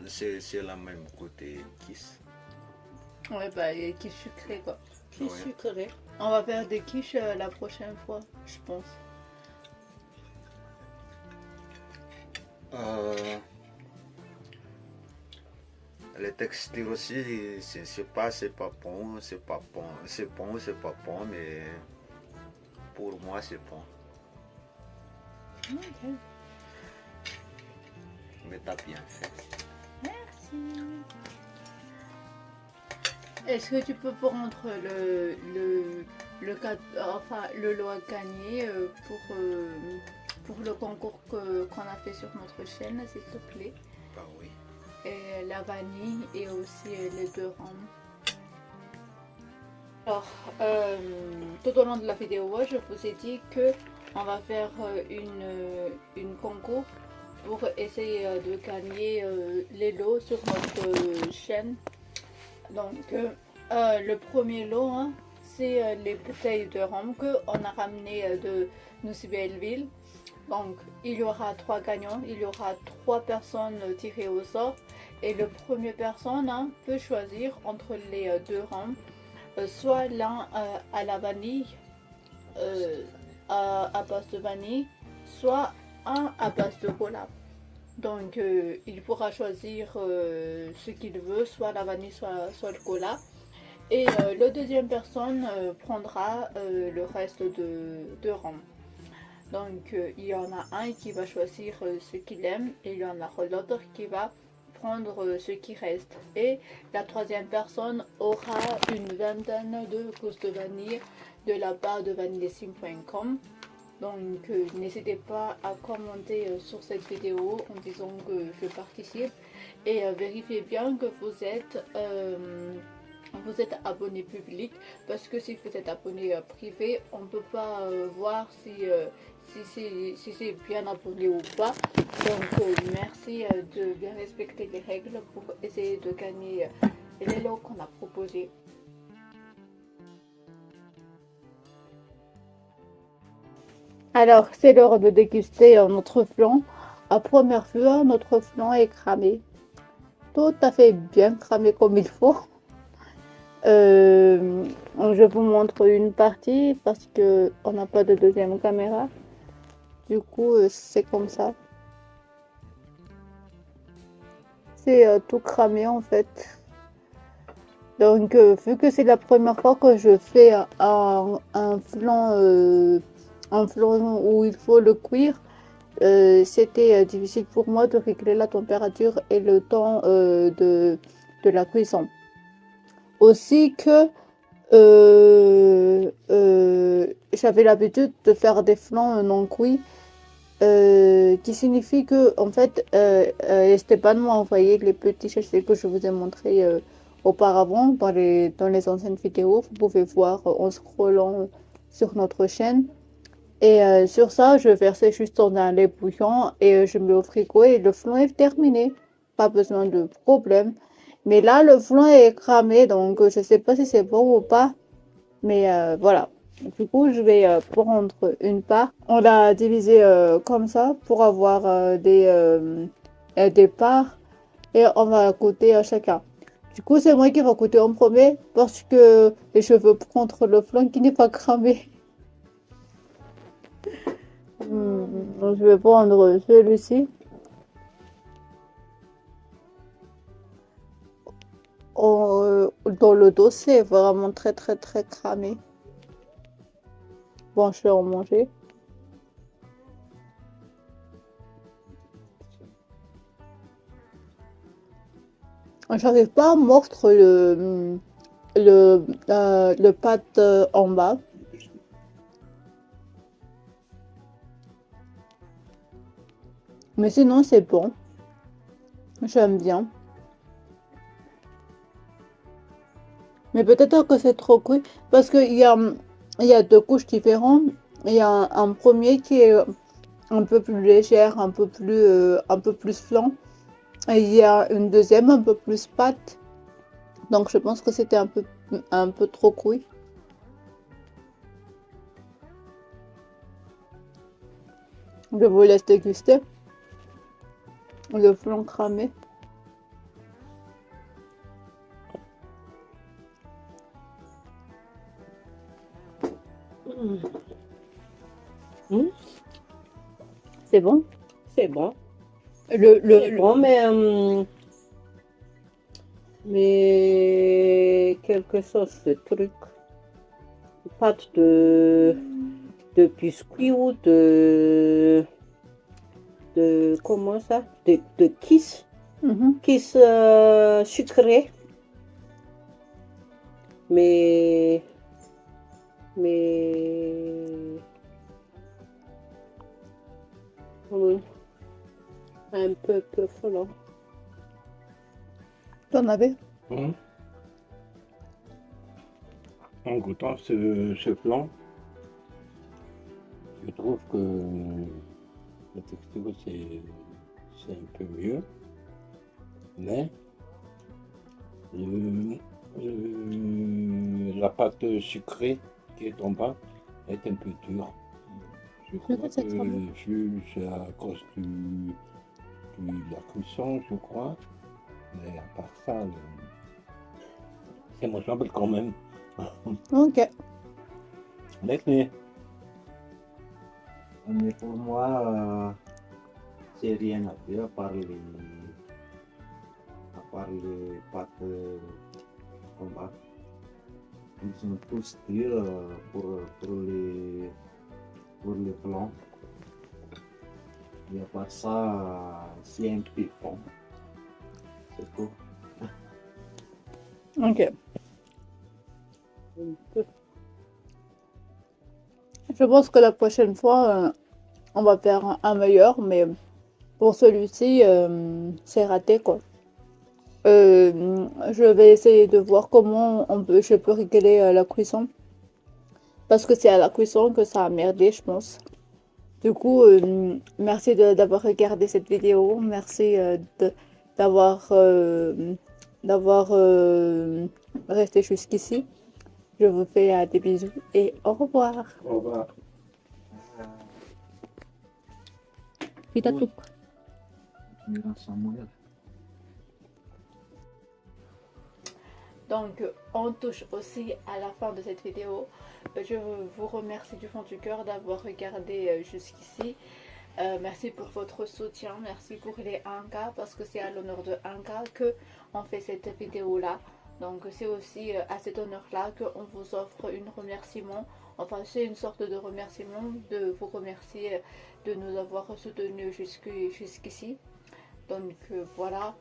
D: C'est la même côté quiche.
B: Ouais, bah, il y a quiche sucrée, quoi.
K: Quiche
D: Ouais.
K: sucrée.
B: On va faire des quiches la prochaine fois, je pense.
D: Les textures aussi, c'est pas bon, c'est pas bon, c'est bon, c'est pas bon, mais pour moi c'est bon.
B: Ok.
D: Mais t'as bien fait.
B: Merci. Est-ce que tu peux prendre le lot à gagner pour le concours qu'on a fait sur notre chaîne, s'il te plaît?
D: Bah oui.
B: Et la vanille et aussi les 2 rhums. Alors, tout au long de la vidéo, je vous ai dit que on va faire une concours pour essayer de gagner les lots sur notre chaîne. Donc, le premier lot, hein, c'est les bouteilles de rhum qu'on a ramené de Nussy-Belleville. Donc, il y aura 3 gagnants, il y aura 3 personnes tirées au sort. Et la première personne, hein, peut choisir entre les 2 rhums, soit l'un à la vanille, à base de vanille, soit un à base de cola. Donc il pourra choisir ce qu'il veut, soit la vanille, soit le cola. Et la deuxième personne prendra le reste de rhum. Donc il y en a un qui va choisir ce qu'il aime et il y en a l'autre qui va prendre ce qui reste. Et la troisième personne aura une vingtaine de gousses de vanille de la part de vanillesim.com. Donc n'hésitez pas à commenter sur cette vidéo en disant que je participe et vérifiez bien que vous êtes abonné public, parce que si vous êtes abonné privé, on ne peut pas voir si c'est bien abonné ou pas. Donc merci de bien respecter les règles pour essayer de gagner les lots qu'on a proposés. Alors, c'est l'heure de déguster notre flan. À première vue, notre flan est cramé. Tout à fait bien cramé comme il faut. Je vous montre une partie parce que on n'a pas de deuxième caméra. Du coup, c'est comme ça. C'est tout cramé en fait. Donc, vu que c'est la première fois que je fais un flan où il faut le cuire, c'était difficile pour moi de régler la température et le temps de la cuisson. Aussi que j'avais l'habitude de faire des flans non cuits, qui signifie que en fait Esteban m'a envoyé les petits sachets que je vous ai montré auparavant dans les anciennes vidéos. Vous pouvez voir en scrollant sur notre chaîne. Et sur ça, je versais juste dans un lait bouillant et je mets au frigo et le flan est terminé. Pas besoin de problème. Mais là, le flan est cramé, donc je sais pas si c'est bon ou pas. Mais voilà. Du coup, je vais prendre une part. On l'a divisé comme ça pour avoir des parts. Et on va goûter chacun. Du coup, c'est moi qui va goûter en premier parce que je veux prendre le flan qui n'est pas cramé. Je vais prendre celui-ci. Dans le dos, c'est vraiment très cramé. Bon, je vais en manger. J'arrive pas à mordre le pâte en bas. Mais sinon, c'est bon. J'aime bien. Mais peut-être que c'est trop cuit parce qu'il y a 2 couches différentes. Il y a un premier qui est un peu plus légère, un peu plus flan. Et il y a une deuxième un peu plus pâte. Donc je pense que c'était un peu trop cuit. Je vous laisse déguster le flan cramé. C'est bon?
K: C'est bon.
B: C'est
K: bon, mais quelque chose, ce truc. Pâte de biscuit ou de comment ça? De kiss. Kiss sucré. Mais oui, un peu fort.
B: T'en avais?
D: En goûtant ce flan, je trouve que la texture c'est un peu mieux, mais la pâte sucrée qui est en bas est un peu dure. Je crois que c'est à cause de la cuisson, je crois, mais à part ça, c'est mangeable quand même.
B: Ok.
D: Merci.
J: Mais pour moi, c'est rien à dire à part les pâtes en bas. Ils sont tous durs pour les plans. Et à part ça, c'est un peu bon. C'est tout.
B: Ok. Je pense que la prochaine fois, on va faire un meilleur, mais pour celui-ci, c'est raté quoi. Je vais essayer de voir comment je peux régler la cuisson. Parce que c'est à la cuisson que ça a merdé, je pense. Du coup, merci d'avoir regardé cette vidéo. Merci d'avoir resté jusqu'ici. Je vous fais des bisous et au revoir.
D: Au revoir.
B: Pitatuk. Donc, on touche aussi à la fin de cette vidéo. Je vous remercie du fond du cœur d'avoir regardé jusqu'ici. Merci pour votre soutien, merci pour les 1K, parce que c'est à l'honneur de 1K que on fait cette vidéo là. Donc c'est aussi à cet honneur là qu'on vous offre un remerciement. Enfin c'est une sorte de remerciement, de vous remercier de nous avoir soutenus jusqu'ici. Donc voilà,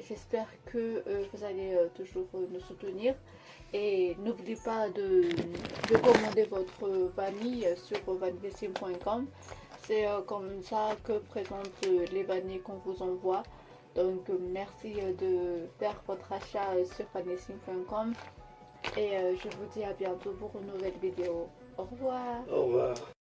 B: j'espère que vous allez toujours nous soutenir. Et n'oubliez pas de commander votre vanille sur vanillesim.com. C'est comme ça que présentent les vanilles qu'on vous envoie. Donc merci de faire votre achat sur vanillesim.com. Et je vous dis à bientôt pour une nouvelle vidéo. Au revoir.
D: Au revoir.